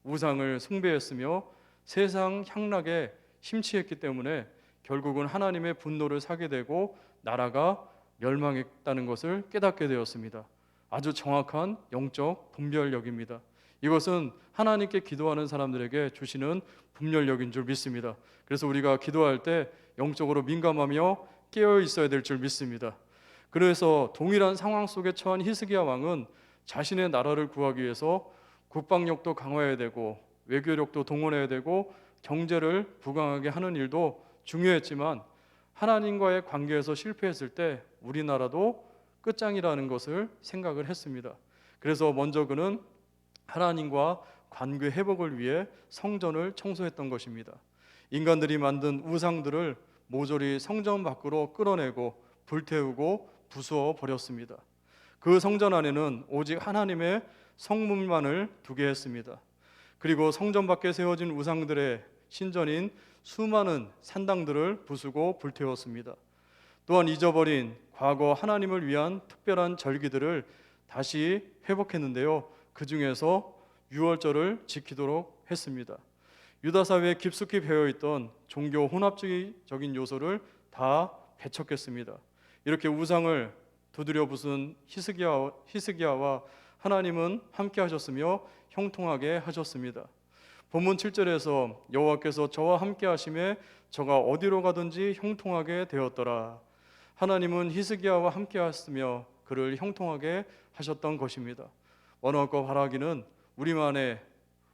우상을 숭배했으며 세상 향락에 심취했기 때문에 결국은 하나님의 분노를 사게 되고 나라가 멸망했다는 것을 깨닫게 되었습니다. 아주 정확한 영적 분별력입니다. 이것은 하나님께 기도하는 사람들에게 주시는 분별력인 줄 믿습니다. 그래서 우리가 기도할 때 영적으로 민감하며 깨어 있어야 될 줄 믿습니다. 그래서 동일한 상황 속에 처한 히스기야 왕은 자신의 나라를 구하기 위해서 국방력도 강화해야 되고 외교력도 동원해야 되고 경제를 부강하게 하는 일도 중요했지만 하나님과의 관계에서 실패했을 때 우리나라도 끝장이라는 것을 생각을 했습니다. 그래서 먼저 그는 하나님과 관계 회복을 위해 성전을 청소했던 것입니다. 인간들이 만든 우상들을 모조리 성전 밖으로 끌어내고 불태우고 부수어 버렸습니다. 그 성전 안에는 오직 하나님의 성문만을 두게 했습니다. 그리고 성전 밖에 세워진 우상들의 신전인 수많은 산당들을 부수고 불태웠습니다. 또한 잊어버린 과거 하나님을 위한 특별한 절기들을 다시 회복했는데요. 그 중에서 유월절을 지키도록 했습니다. 유다 사회에 깊숙이 배어있던 종교 혼합주의적인 요소를 다 배척했습니다. 이렇게 우상을 두드려 부순 히스기야와 하나님은 함께 하셨으며 형통하게 하셨습니다. 본문 7절에서 여호와께서 저와 함께 하심에 저가 어디로 가든지 형통하게 되었더라. 하나님은 히스기야와 함께 하셨으며 그를 형통하게 하셨던 것입니다. 원하고 바라기는 우리만의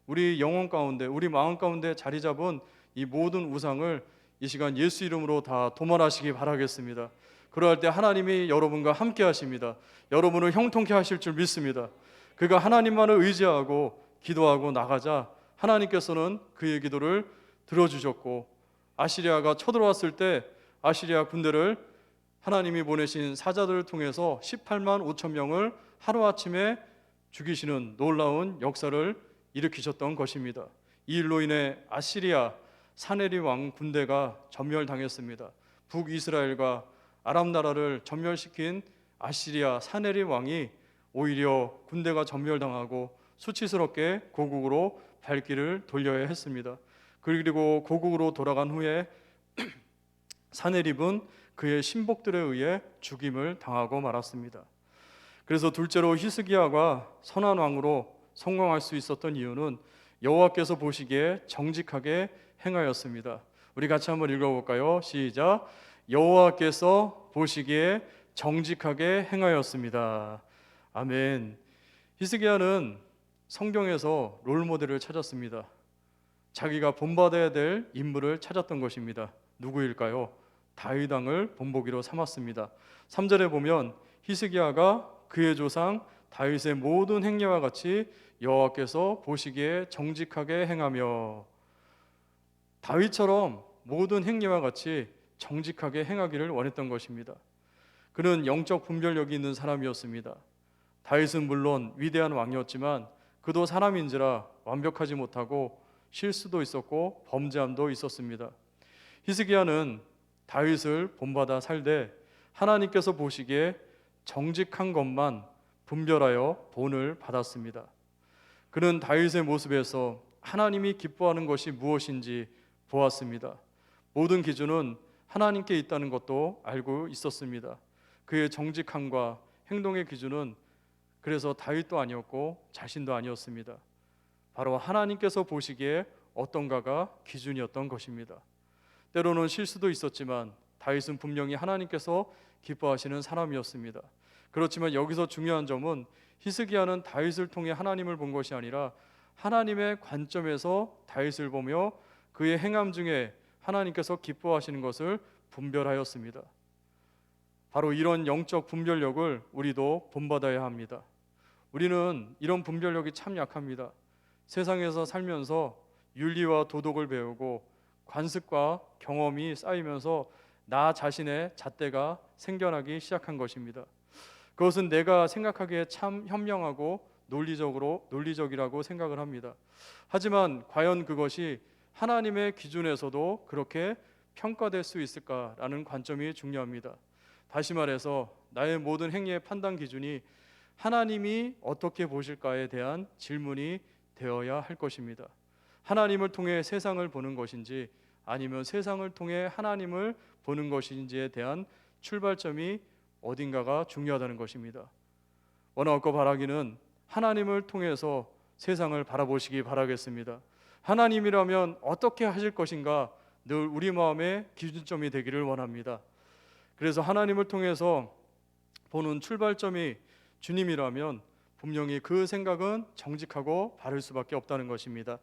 우리 영혼 가운데 우리 마음 가운데 자리 잡은 이 모든 우상을 이 시간 예수 이름으로 다 도말하시기 바라겠습니다. 그러할 때 하나님이 여러분과 함께 하십니다. 여러분을 형통케 하실 줄 믿습니다. 그가 하나님만을 의지하고 기도하고 나가자 하나님께서는 그의 기도를 들어주셨고, 아시리아가 쳐들어왔을 때 아시리아 군대를 하나님이 보내신 사자들을 통해서 18만 5천 명을 하루아침에 죽이시는 놀라운 역사를 일으키셨던 것입니다. 이 일로 인해 아시리아 사네리 왕 군대가 전멸당했습니다. 북이스라엘과 아람 나라를 전멸시킨 아시리아 사네리 왕이 오히려 군대가 전멸당하고 수치스럽게 고국으로 발길을 돌려야 했습니다. 그리고 고국으로 돌아간 후에 사네립은 그의 신복들에 의해 죽임을 당하고 말았습니다. 그래서 둘째로 히스기야가 선한 왕으로 성공할 수 있었던 이유는 여호와께서 보시기에 정직하게 행하였습니다. 우리 같이 한번 읽어볼까요? 시작. 여호와께서 보시기에 정직하게 행하였습니다. 아멘. 히스기야는 성경에서 롤모델을 찾았습니다. 자기가 본받아야 될 인물을 찾았던 것입니다. 누구일까요? 다윗 왕을 본보기로 삼았습니다. 3절에 보면 히스기야가 그의 조상 다윗의 모든 행위와 같이 여호와께서 보시기에 정직하게 행하며, 다윗처럼 모든 행위와 같이 정직하게 행하기를 원했던 것입니다. 그는 영적 분별력이 있는 사람이었습니다. 다윗은 물론 위대한 왕이었지만 그도 사람인지라 완벽하지 못하고 실수도 있었고 범죄함도 있었습니다. 히스기야는 다윗을 본받아 살되 하나님께서 보시기에 정직한 것만 분별하여 본을 받았습니다. 그는 다윗의 모습에서 하나님이 기뻐하는 것이 무엇인지 보았습니다. 모든 기준은 하나님께 있다는 것도 알고 있었습니다. 그의 정직함과 행동의 기준은 그래서 다윗도 아니었고 자신도 아니었습니다. 바로 하나님께서 보시기에 어떤가가 기준이었던 것입니다. 때로는 실수도 있었지만 다윗은 분명히 하나님께서 기뻐하시는 사람이었습니다. 그렇지만 여기서 중요한 점은 히스기야는 다윗을 통해 하나님을 본 것이 아니라 하나님의 관점에서 다윗을 보며 그의 행함 중에 하나님께서 기뻐하시는 것을 분별하였습니다. 바로 이런 영적 분별력을 우리도 본받아야 합니다. 우리는 이런 분별력이 참 약합니다. 세상에서 살면서 윤리와 도덕을 배우고 관습과 경험이 쌓이면서 나 자신의 잣대가 생겨나기 시작한 것입니다. 그것은 내가 생각하기에 참 현명하고 논리적이라고 생각을 합니다. 하지만 과연 그것이 하나님의 기준에서도 그렇게 평가될 수 있을까라는 관점이 중요합니다. 다시 말해서 나의 모든 행위의 판단 기준이 하나님이 어떻게 보실까에 대한 질문이 되어야 할 것입니다. 하나님을 통해 세상을 보는 것인지 아니면 세상을 통해 하나님을 보는 것인지에 대한 출발점이 어딘가가 중요하다는 것입니다. 원하고 바라기는 하나님을 통해서 세상을 바라보시기 바라겠습니다. 하나님이라면 어떻게 하실 것인가 늘 우리 마음의 기준점이 되기를 원합니다. 그래서 하나님을 통해서 보는 출발점이 주님이라면 분명히 그 생각은 정직하고 바를 수밖에 없다는 것입니다.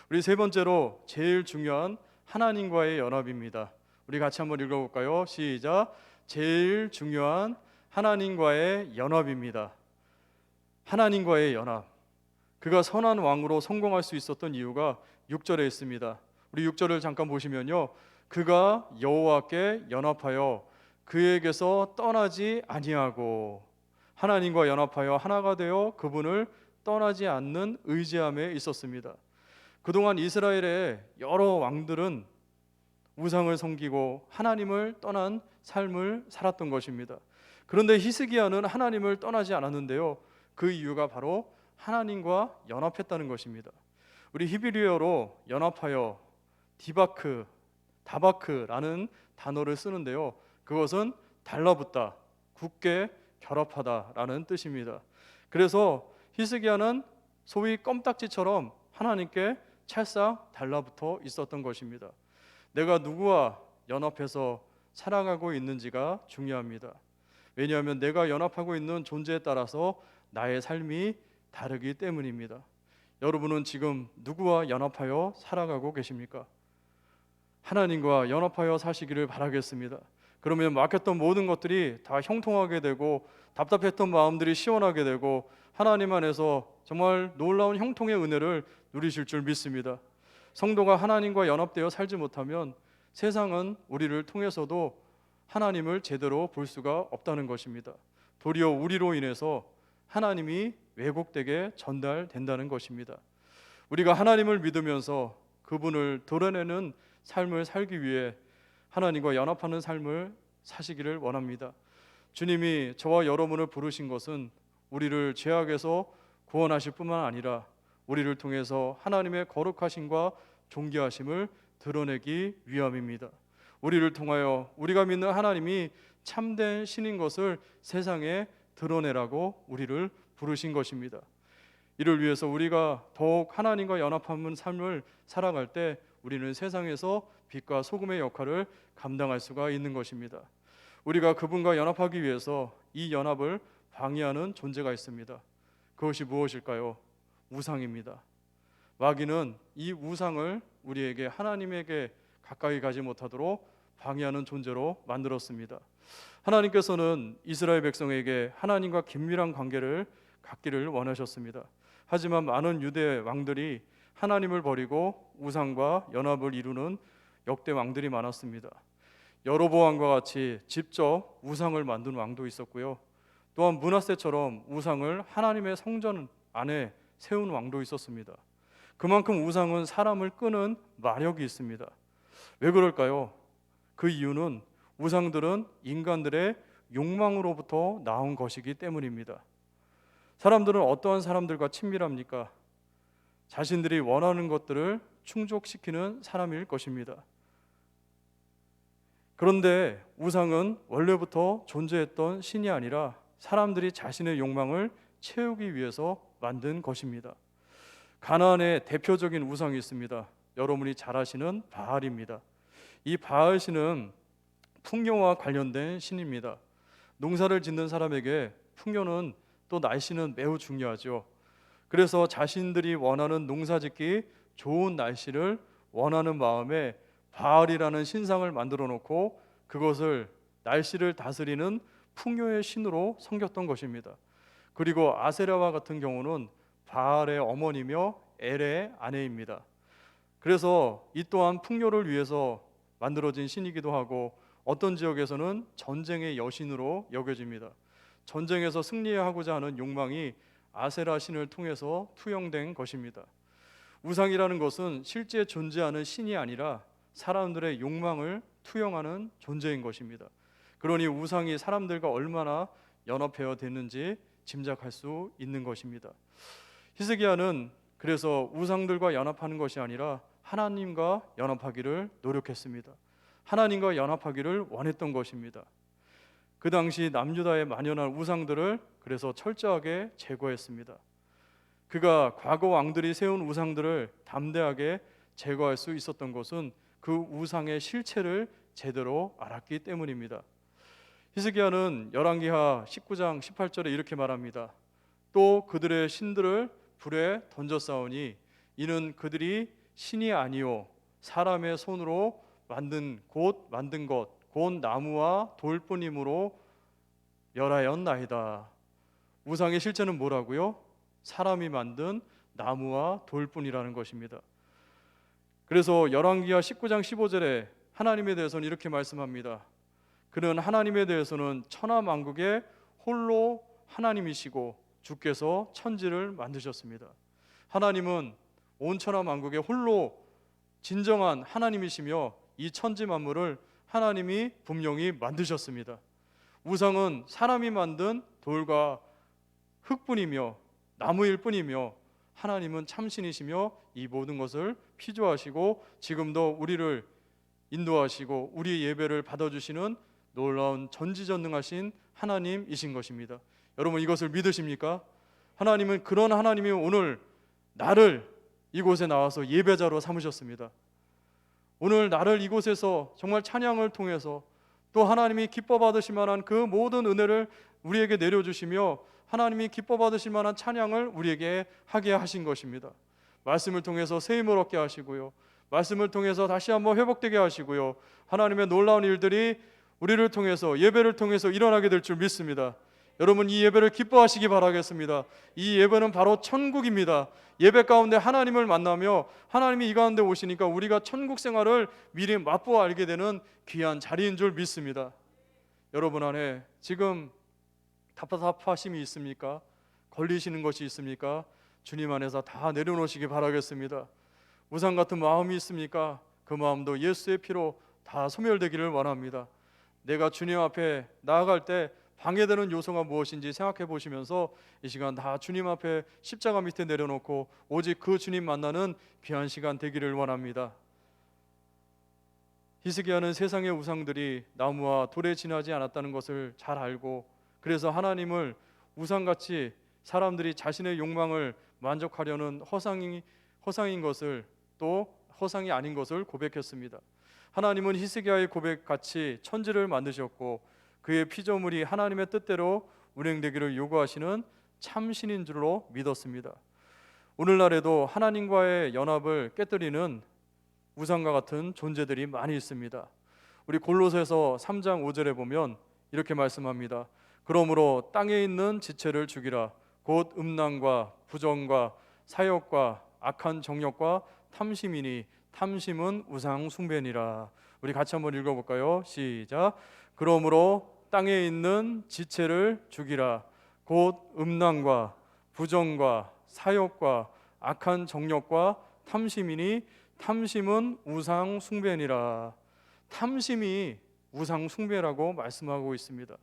우리 세 번째로 제일 중요한 하나님과의 연합입니다. 우리 같이 한번 읽어볼까요? 시작. 제일 중요한 하나님과의 연합입니다. 하나님과의 연합. 그가 선한 왕으로 성공할 수 있었던 이유가 6절에 있습니다. 우리 6절을 잠깐 보시면요, 그가 여호와께 연합하여 그에게서 떠나지 아니하고, 하나님과 연합하여 하나가 되어 그분을 떠나지 않는 의지함에 있었습니다. 그동안 이스라엘의 여러 왕들은 우상을 섬기고 하나님을 떠난 삶을 살았던 것입니다. 그런데 히스기야는 하나님을 떠나지 않았는데요, 그 이유가 바로 하나님과 연합했다는 것입니다. 우리 히브리어로 연합하여 다바크라는 단어를 쓰는데요, 그것은 달라붙다, 굳게 결합하다라는 뜻입니다. 그래서 히스기야는 소위 껌딱지처럼 하나님께 찰싹 달라붙어 있었던 것입니다. 내가 누구와 연합해서 살아가고 있는지가 중요합니다. 왜냐하면 내가 연합하고 있는 존재에 따라서 나의 삶이 다르기 때문입니다. 여러분은 지금 누구와 연합하여 살아가고 계십니까? 하나님과 연합하여 사시기를 바라겠습니다. 그러면 막혔던 모든 것들이 다 형통하게 되고 답답했던 마음들이 시원하게 되고 하나님 안에서 정말 놀라운 형통의 은혜를 누리실 줄 믿습니다. 성도가 하나님과 연합되어 살지 못하면 세상은 우리를 통해서도 하나님을 제대로 볼 수가 없다는 것입니다. 도리어 우리로 인해서 하나님이 왜곡되게 전달된다는 것입니다. 우리가 하나님을 믿으면서 그분을 드러내는 삶을 살기 위해 하나님과 연합하는 삶을 사시기를 원합니다. 주님이 저와 여러분을 부르신 것은 우리를 죄악에서 구원하실 뿐만 아니라 우리를 통해서 하나님의 거룩하심과 존귀하심을 드러내기 위함입니다. 우리를 통하여 우리가 믿는 하나님이 참된 신인 것을 세상에 드러내라고 우리를 부르신 것입니다. 이를 위해서 우리가 더욱 하나님과 연합하는 삶을 살아갈 때 우리는 세상에서 빛과 소금의 역할을 감당할 수가 있는 것입니다. 우리가 그분과 연합하기 위해서 이 연합을 방해하는 존재가 있습니다. 그것이 무엇일까요? 우상입니다. 마귀는 이 우상을 우리에게 하나님에게 가까이 가지 못하도록 방해하는 존재로 만들었습니다. 하나님께서는 이스라엘 백성에게 하나님과 긴밀한 관계를 갖기를 원하셨습니다. 하지만 많은 유대 왕들이 하나님을 버리고 우상과 연합을 이루는 역대 왕들이 많았습니다. 여로보암과 같이 직접 우상을 만든 왕도 있었고요. 또한 므낫세처럼 우상을 하나님의 성전 안에 세운 왕도 있었습니다. 그만큼 우상은 사람을 끄는 마력이 있습니다. 왜 그럴까요? 그 이유는 우상들은 인간들의 욕망으로부터 나온 것이기 때문입니다. 사람들은 어떠한 사람들과 친밀합니까? 자신들이 원하는 것들을 충족시키는 사람일 것입니다. 그런데 우상은 원래부터 존재했던 신이 아니라 사람들이 자신의 욕망을 채우기 위해서 만든 것입니다. 가나안의 대표적인 우상이 있습니다. 여러분이 잘 아시는 바알입니다. 이 바알 신은 풍요와 관련된 신입니다. 농사를 짓는 사람에게 풍요는 또 날씨는 매우 중요하죠. 그래서 자신들이 원하는 농사짓기 좋은 날씨를 원하는 마음에 바알이라는 신상을 만들어 놓고 그것을 날씨를 다스리는 풍요의 신으로 섬겼던 것입니다. 그리고 아세라와 같은 경우는 바알의 어머니며 엘의 아내입니다. 그래서 이 또한 풍요를 위해서 만들어진 신이기도 하고 어떤 지역에서는 전쟁의 여신으로 여겨집니다. 전쟁에서 승리하고자 하는 욕망이 아세라 신을 통해서 투영된 것입니다. 우상이라는 것은 실제 존재하는 신이 아니라 사람들의 욕망을 투영하는 존재인 것입니다. 그러니 우상이 사람들과 얼마나 연합되어 됐는지 짐작할 수 있는 것입니다. 히스기야는 그래서 우상들과 연합하는 것이 아니라 하나님과 연합하기를 노력했습니다. 하나님과 연합하기를 원했던 것입니다. 그 당시 남유다에 만연한 우상들을 그래서 철저하게 제거했습니다. 그가 과거 왕들이 세운 우상들을 담대하게 제거할 수 있었던 것은 그 우상의 실체를 제대로 알았기 때문입니다. 히스기야는 열왕기하 19장 18절에 이렇게 말합니다. 또 그들의 신들을 불에 던졌사오니 이는 그들이 신이 아니요 사람의 손으로 만든 것 곧 나무와 돌뿐이므로 멸하였나이다. 우상의 실체는 뭐라고요? 사람이 만든 나무와 돌뿐이라는 것입니다. 그래서 열왕기하 19장 15절에 하나님에 대해서는 이렇게 말씀합니다. 그는 하나님에 대해서는 천하만국의 홀로 하나님이시고 주께서 천지를 만드셨습니다. 하나님은 온 천하만국의 홀로 진정한 하나님이시며 이 천지 만물을 하나님이 분명히 만드셨습니다. 우상은 사람이 만든 돌과 흙뿐이며 나무일 뿐이며 하나님은 참신이시며 이 모든 것을 피조하시고 지금도 우리를 인도하시고 우리의 예배를 받아주시는 놀라운 전지전능하신 하나님이신 것입니다. 여러분 이것을 믿으십니까? 하나님은 그런 하나님이 오늘 나를 이곳에 나와서 예배자로 삼으셨습니다. 오늘 나를 이곳에서 정말 찬양을 통해서 또 하나님이 기뻐 받으실 만한 그 모든 은혜를 우리에게 내려주시며 하나님이 기뻐 받으실 만한 찬양을 우리에게 하게 하신 것입니다. 말씀을 통해서 새 힘을 얻게 하시고요. 말씀을 통해서 다시 한번 회복되게 하시고요. 하나님의 놀라운 일들이 우리를 통해서, 예배를 통해서 일어나게 될 줄 믿습니다. 여러분, 이 예배를 기뻐하시기 바라겠습니다. 이 예배는 바로 천국입니다. 예배 가운데 하나님을 만나며 하나님이 이 가운데 오시니까 우리가 천국 생활을 미리 맛보아 알게 되는 귀한 자리인 줄 믿습니다. 여러분 안에 지금 답답하심이 있습니까? 걸리시는 것이 있습니까? 주님 안에서 다 내려놓으시기 바라겠습니다. 우상 같은 마음이 있습니까? 그 마음도 예수의 피로 다 소멸되기를 원합니다. 내가 주님 앞에 나아갈 때 방해되는 요소가 무엇인지 생각해 보시면서 이 시간 다 주님 앞에 십자가 밑에 내려놓고 오직 그 주님 만나는 귀한 시간 되기를 원합니다. 히스기야는 세상의 우상들이 나무와 돌에 지나지 않았다는 것을 잘 알고, 그래서 하나님을 우상같이 사람들이 자신의 욕망을 만족하려는 허상인 것을, 또 허상이 아닌 것을 고백했습니다. 하나님은 히스기야의 고백같이 천지를 만드셨고 그의 피조물이 하나님의 뜻대로 운행되기를 요구하시는 참신인 줄로 믿었습니다. 오늘날에도 하나님과의 연합을 깨뜨리는 우상과 같은 존재들이 많이 있습니다. 우리 골로새서 3장 5절에 보면 이렇게 말씀합니다. 그러므로 땅에 있는 지체를 죽이라. 곧 음란과 부정과 사욕과 악한 정욕과 탐심이니 탐심은 우상 숭배니라. 우리 같이 한번 읽어볼까요? 시작. 그러므로 땅에 있는 지체를 죽이라. 곧 음란과 부정과 사욕과 악한 정욕과 탐심이니 탐심은 우상 숭배니라. 탐심이 우상 숭배라고 말씀하고 있습니다.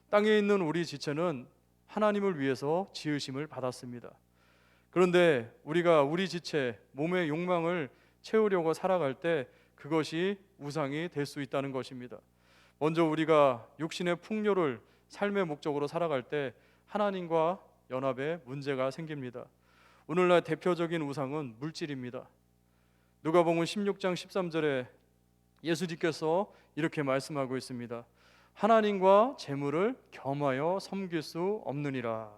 땅에 있는 우리 지체는 하나님을 위해서 지으심을 받았습니다. 그런데 우리가 우리 지체, 몸의 욕망을 채우려고 살아갈 때 그것이 우상이 될 수 있다는 것입니다. 먼저 우리가 육신의 풍요를 삶의 목적으로 살아갈 때 하나님과 연합에 문제가 생깁니다. 오늘날 대표적인 우상은 물질입니다. 누가복음 16장 13절에 예수님께서 이렇게 말씀하고 있습니다. 하나님과 재물을 겸하여 섬길 수 없느니라.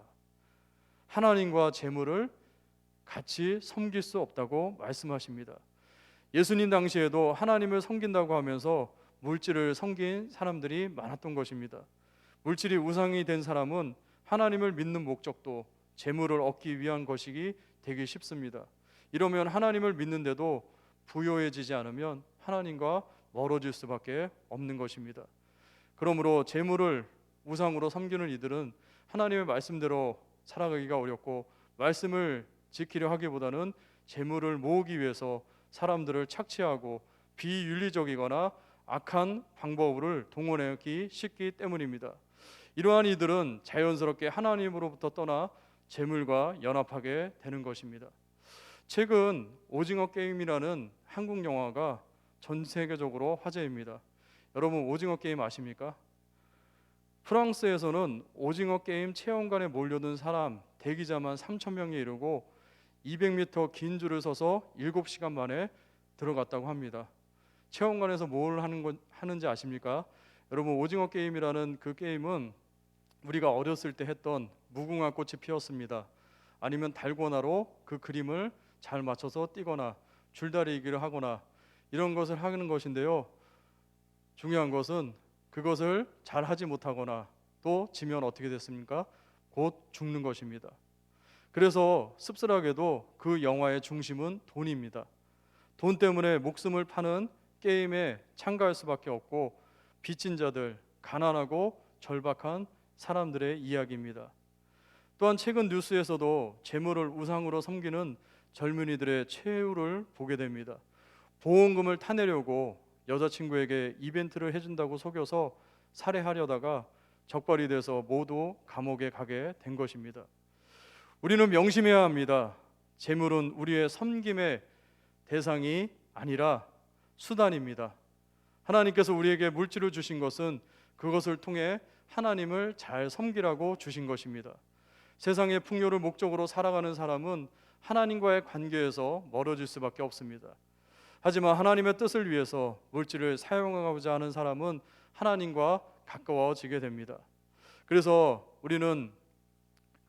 하나님과 재물을 같이 섬길 수 없다고 말씀하십니다. 예수님 당시에도 하나님을 섬긴다고 하면서 물질을 섬긴 사람들이 많았던 것입니다. 물질이 우상이 된 사람은 하나님을 믿는 목적도 재물을 얻기 위한 것이기 되기 쉽습니다. 이러면 하나님을 믿는데도 부요해지지 않으면 하나님과 멀어질 수밖에 없는 것입니다. 그러므로 재물을 우상으로 섬기는 이들은 하나님의 말씀대로 살아가기가 어렵고 말씀을 지키려 하기보다는 재물을 모으기 위해서 사람들을 착취하고 비윤리적이거나 악한 방법을 동원하기 쉽기 때문입니다. 이러한 이들은 자연스럽게 하나님으로부터 떠나 재물과 연합하게 되는 것입니다. 최근 오징어 게임이라는 한국 영화가 전 세계적으로 화제입니다. 여러분, 오징어 게임 아십니까? 프랑스에서는 오징어 게임 체험관에 몰려든 사람 대기자만 3,000명에 이르고 200m 긴 줄을 서서 7시간 만에 들어갔다고 합니다. 체험관에서 뭘 하는지 아십니까? 여러분, 오징어 게임이라는 그 게임은 우리가 어렸을 때 했던 무궁화 꽃이 피었습니다. 아니면 달고나로 그 그림을 잘 맞춰서 뛰거나 줄다리기를 하거나 이런 것을 하는 것인데요. 중요한 것은 그것을 잘 하지 못하거나 또 지면 어떻게 됐습니까? 곧 죽는 것입니다. 그래서 씁쓸하게도 그 영화의 중심은 돈입니다. 돈 때문에 목숨을 파는 게임에 참가할 수밖에 없고 빚진 자들, 가난하고 절박한 사람들의 이야기입니다. 또한 최근 뉴스에서도 재물을 우상으로 섬기는 젊은이들의 최후를 보게 됩니다. 보험금을 타내려고 여자친구에게 이벤트를 해준다고 속여서 살해하려다가 적발이 돼서 모두 감옥에 가게 된 것입니다. 우리는 명심해야 합니다. 재물은 우리의 섬김의 대상이 아니라 수단입니다. 하나님께서 우리에게 물질을 주신 것은 그것을 통해 하나님을 잘 섬기라고 주신 것입니다. 세상의 풍요를 목적으로 살아가는 사람은 하나님과의 관계에서 멀어질 수밖에 없습니다. 하지만 하나님의 뜻을 위해서 물질을 사용하고자 하는 사람은 하나님과 가까워지게 됩니다. 그래서 우리는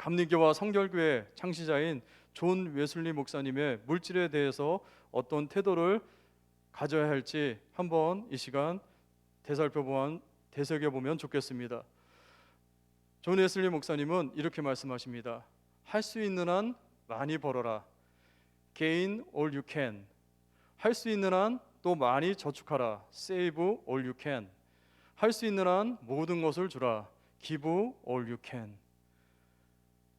감리교와 성결교회 창시자인 존 웨슬리 목사님의 물질에 대해서 어떤 태도를 가져야 할지 한번 이 시간 되새겨보면 좋겠습니다. 존 웨슬리 목사님은 이렇게 말씀하십니다. 할 수 있는 한 많이 벌어라. Gain all you can. 할 수 있는 한 또 많이 저축하라. Save all you can. 할 수 있는 한 모든 것을 주라. Give all you can.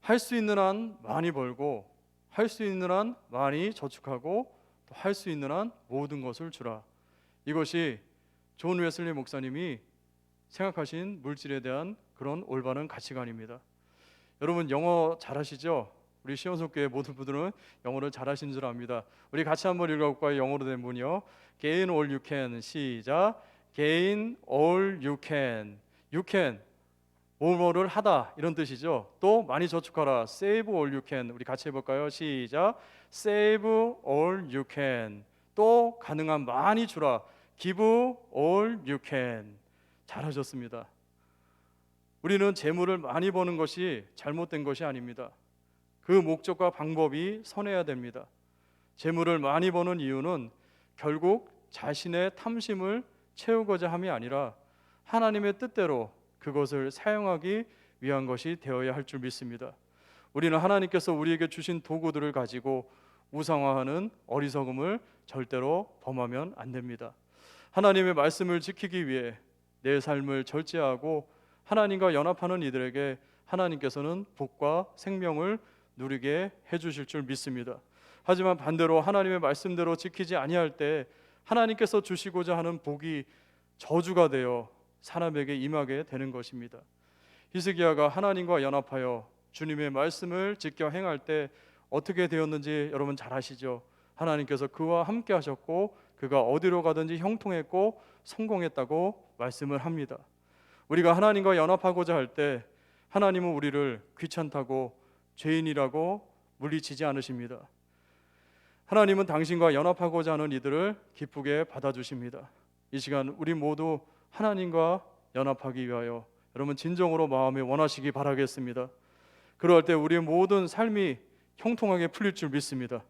할 수 있는 한 많이 벌고, 할 수 있는 한 많이 저축하고, 또 할 수 있는 한 모든 것을 주라. 이것이 존 웨슬리 목사님이 생각하신 물질에 대한 그런 올바른 가치관입니다. 여러분 영어 잘하시죠? 우리 시원속교회 모든 분들은 영어를 잘하신 줄 압니다. 우리 같이 한번 읽어볼까요? 영어로 된 분이요. Gain all you can. 시작. Gain all you can. You can. 뭐뭐를 하다 이런 뜻이죠. 또 많이 저축하라. Save all you can. 우리 같이 해볼까요? 시작. Save all you can. 또 가능한 많이 주라. Give all you can. 잘하셨습니다. 우리는 재물을 많이 버는 것이 잘못된 것이 아닙니다. 그 목적과 방법이 선해야 됩니다. 재물을 많이 버는 이유는 결국 자신의 탐심을 채우고자 함이 아니라 하나님의 뜻대로 그것을 사용하기 위한 것이 되어야 할 줄 믿습니다. 우리는 하나님께서 우리에게 주신 도구들을 가지고 우상화하는 어리석음을 절대로 범하면 안 됩니다. 하나님의 말씀을 지키기 위해 내 삶을 절제하고 하나님과 연합하는 이들에게 하나님께서는 복과 생명을 누리게 해주실 줄 믿습니다. 하지만 반대로 하나님의 말씀대로 지키지 아니할 때 하나님께서 주시고자 하는 복이 저주가 되어 사람에게 임하게 되는 것입니다. 히스기야가 하나님과 연합하여 주님의 말씀을 지켜 행할 때 어떻게 되었는지 여러분 잘 아시죠? 하나님께서 그와 함께 하셨고 그가 어디로 가든지 형통했고 성공했다고 말씀을 합니다. 우리가 하나님과 연합하고자 할 때 하나님은 우리를 귀찮다고 죄인이라고 물리치지 않으십니다. 하나님은 당신과 연합하고자 하는 이들을 기쁘게 받아주십니다. 이 시간 우리 모두 하나님과 연합하기 위하여 여러분 진정으로 마음에 원하시기 바라겠습니다. 그럴 때 우리의 모든 삶이 형통하게 풀릴 줄 믿습니다.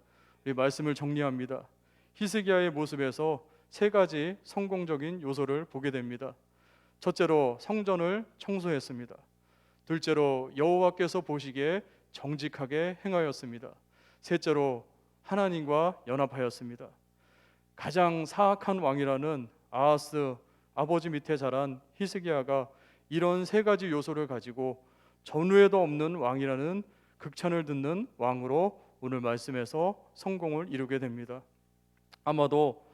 우리 말씀을 정리합니다. 히스기야의 모습에서 세 가지 성공적인 요소를 보게 됩니다. 첫째로 성전을 청소했습니다. 둘째로 여호와께서 보시기에 정직하게 행하였습니다. 셋째로 하나님과 연합하였습니다. 가장 사악한 왕이라는 아하스 아버지 밑에 자란 히스기야가 이런 세 가지 요소를 가지고 전후에도 없는 왕이라는 극찬을 듣는 왕으로 오늘 말씀에서 성공을 이루게 됩니다. 아마도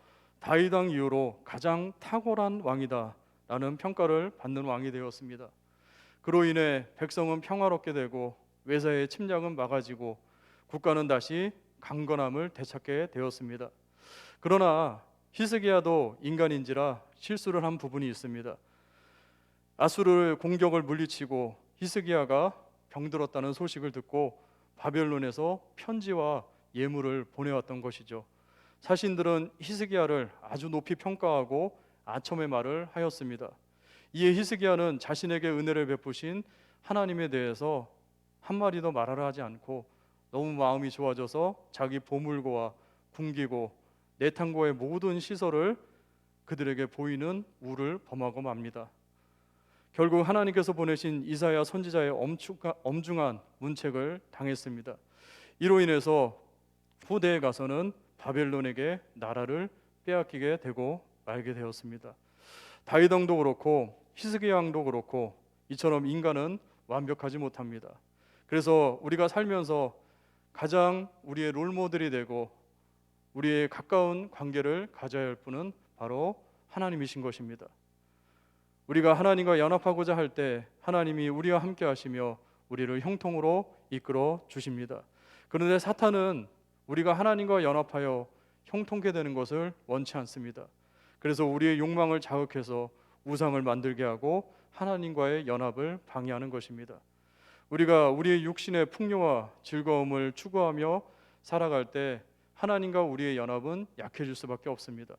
다윗 왕 이후로 가장 탁월한 왕이다 라는 평가를 받는 왕이 되었습니다. 그로 인해 백성은 평화롭게 되고 외사의 침략은 막아지고 국가는 다시 강건함을 되찾게 되었습니다. 그러나 히스기야도 인간인지라 실수를 한 부분이 있습니다. 아수르 공격을 물리치고 히스기야가 병들었다는 소식을 듣고 바벨론에서 편지와 예물을 보내왔던 것이죠. 사신들은 히스기야를 아주 높이 평가하고 아첨의 말을 하였습니다. 이에 히스기야는 자신에게 은혜를 베푸신 하나님에 대해서 한마디도 말하라 하지 않고 너무 마음이 좋아져서 자기 보물고와 궁기고 내탕고의 모든 시설을 그들에게 보이는 우를 범하고 맙니다. 결국 하나님께서 보내신 이사야 선지자의 엄중한 문책을 당했습니다. 이로 인해서 후대에 가서는 바벨론에게 나라를 빼앗기게 되고 말게 되었습니다. 다윗 왕도 그렇고 히스기야 왕도 그렇고 이처럼 인간은 완벽하지 못합니다. 그래서 우리가 살면서 가장 우리의 롤모델이 되고 우리의 가까운 관계를 가져야 할 분은 바로 하나님이신 것입니다. 우리가 하나님과 연합하고자 할 때 하나님이 우리와 함께 하시며 우리를 형통으로 이끌어 주십니다. 그런데 사탄은 우리가 하나님과 연합하여 형통케 되는 것을 원치 않습니다. 그래서 우리의 욕망을 자극해서 우상을 만들게 하고 하나님과의 연합을 방해하는 것입니다. 우리가 우리의 육신의 풍요와 즐거움을 추구하며 살아갈 때 하나님과 우리의 연합은 약해질 수밖에 없습니다.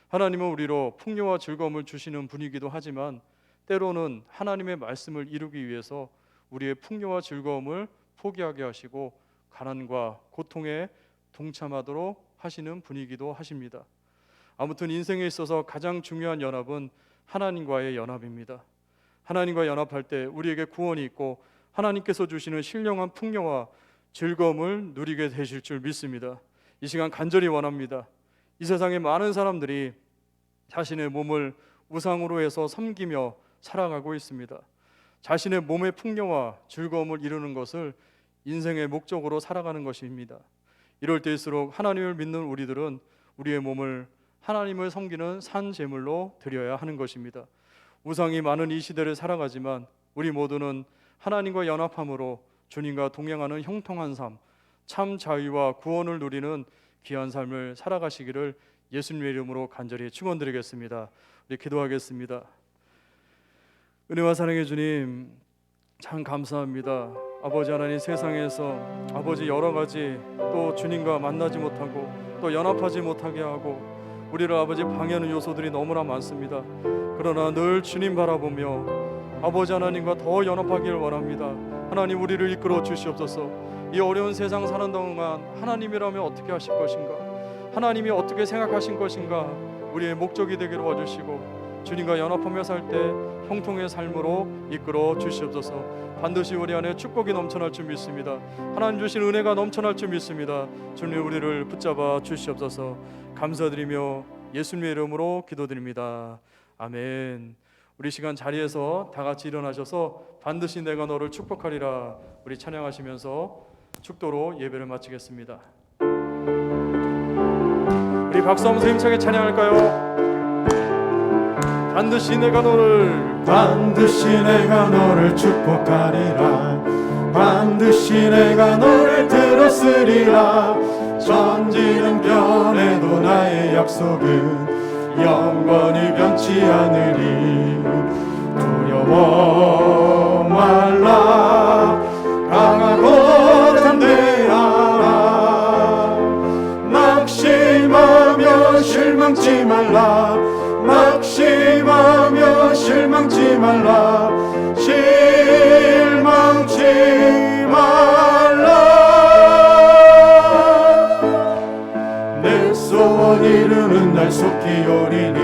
하나님은 우리로 풍요와 즐거움을 주시는 분이기도 하지만 때로는 하나님의 말씀을 이루기 위해서 우리의 풍요와 즐거움을 포기하게 하시고 가난과 고통에 동참하도록 하시는 분이기도 하십니다. 아무튼 인생에 있어서 가장 중요한 연합은 하나님과의 연합입니다. 하나님과 연합할 때 우리에게 구원이 있고 하나님께서 주시는 신령한 풍요와 즐거움을 누리게 되실 줄 믿습니다. 이 시간 간절히 원합니다. 이 세상에 많은 사람들이 자신의 몸을 우상으로 해서 섬기며 살아가고 있습니다. 자신의 몸의 풍요와 즐거움을 이루는 것을 인생의 목적으로 살아가는 것입니다. 이럴 때일수록 하나님을 믿는 우리들은 우리의 몸을 하나님을 섬기는 산 제물로 드려야 하는 것입니다. 우상이 많은 이 시대를 살아가지만 우리 모두는 하나님과 연합함으로 주님과 동행하는 형통한 삶, 참 자유와 구원을 누리는 귀한 삶을 살아가시기를 예수님의 이름으로 간절히 축원드리겠습니다. 우리 기도하겠습니다. 은혜와 사랑의 주님, 참 감사합니다. 아버지 하나님, 세상에서 아버지 여러 가지 또 주님과 만나지 못하고 또 연합하지 못하게 하고 우리를 아버지 방해하는 요소들이 너무나 많습니다. 그러나 늘 주님 바라보며 아버지 하나님과 더 연합하기를 원합니다. 하나님, 우리를 이끌어 주시옵소서. 이 어려운 세상 사는 동안 하나님이라면 어떻게 하실 것인가, 하나님이 어떻게 생각하신 것인가, 우리의 목적이 되기를 와주시고 주님과 연합하며 살 때 형통의 삶으로 이끌어 주시옵소서. 반드시 우리 안에 축복이 넘쳐날 줄 믿습니다. 하나님 주신 은혜가 넘쳐날 줄 믿습니다. 주님, 우리를 붙잡아 주시옵소서. 감사드리며 예수님의 이름으로 기도드립니다. 아멘. 우리 시간 자리에서 다 같이 일어나셔서 반드시 내가 너를 축복하리라 우리 찬양하시면서 축도로 예배를 마치겠습니다. 우리 박수 한번 힘차게 찬양할까요? 반드시 내가 너를 축복하리라. 반드시 내가 너를 들었으리라. 천지는 변해도 나의 약속은 영원히 변치 않으리. 두려워 말라. 강하고 담대하라. 낙심하며 실망치 말라. 낙심하며 실망치 말라. 실망치 말라. 내 소원 이루는 날 속히 오리니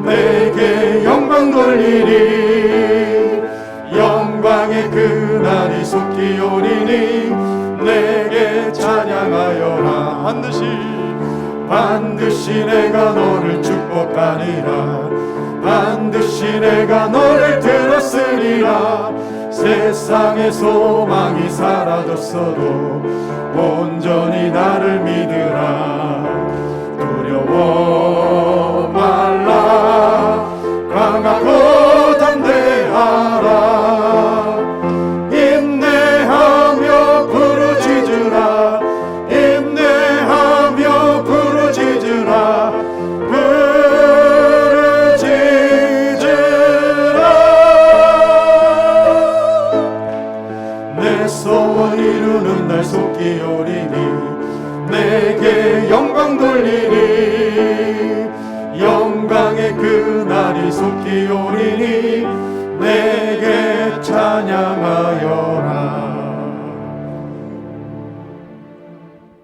내게 영광 돌리리. 영광의 그날이 속히 오리니 내게 찬양하여라. 반드시 내가 너를 축복하리라. 반드시 내가 너를 들었으리라. 세상의 소망이 사라졌어도 온전히 나를 믿으라. 두려워 말라. 강하고 담대하라. 인내하며 부르짖으라. 인내하며 부르짖으라. 내 소원 이루는 날 속히 오리니 내게 영광 돌리리. 영광의 그날이 속히 오리니 내게 찬양하여라.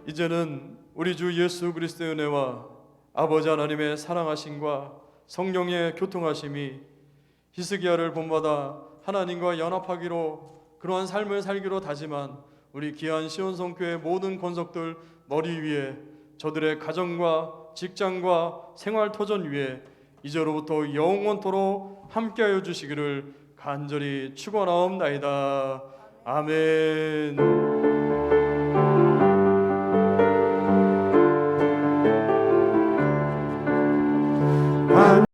이제는 우리 주 예수 그리스도의 은혜와 아버지 하나님의 사랑하심과 성령의 교통하심이 히스기야를 본받아 하나님과 연합하기로 그러한 삶을 살기로 다짐한 우리 귀한 시온성교회 모든 권속들 머리 위에, 저들의 가정과 직장과 생활터전 위에 이제로부터 영원토록 함께하여 주시기를 간절히 축원하옵나이다. 아멘.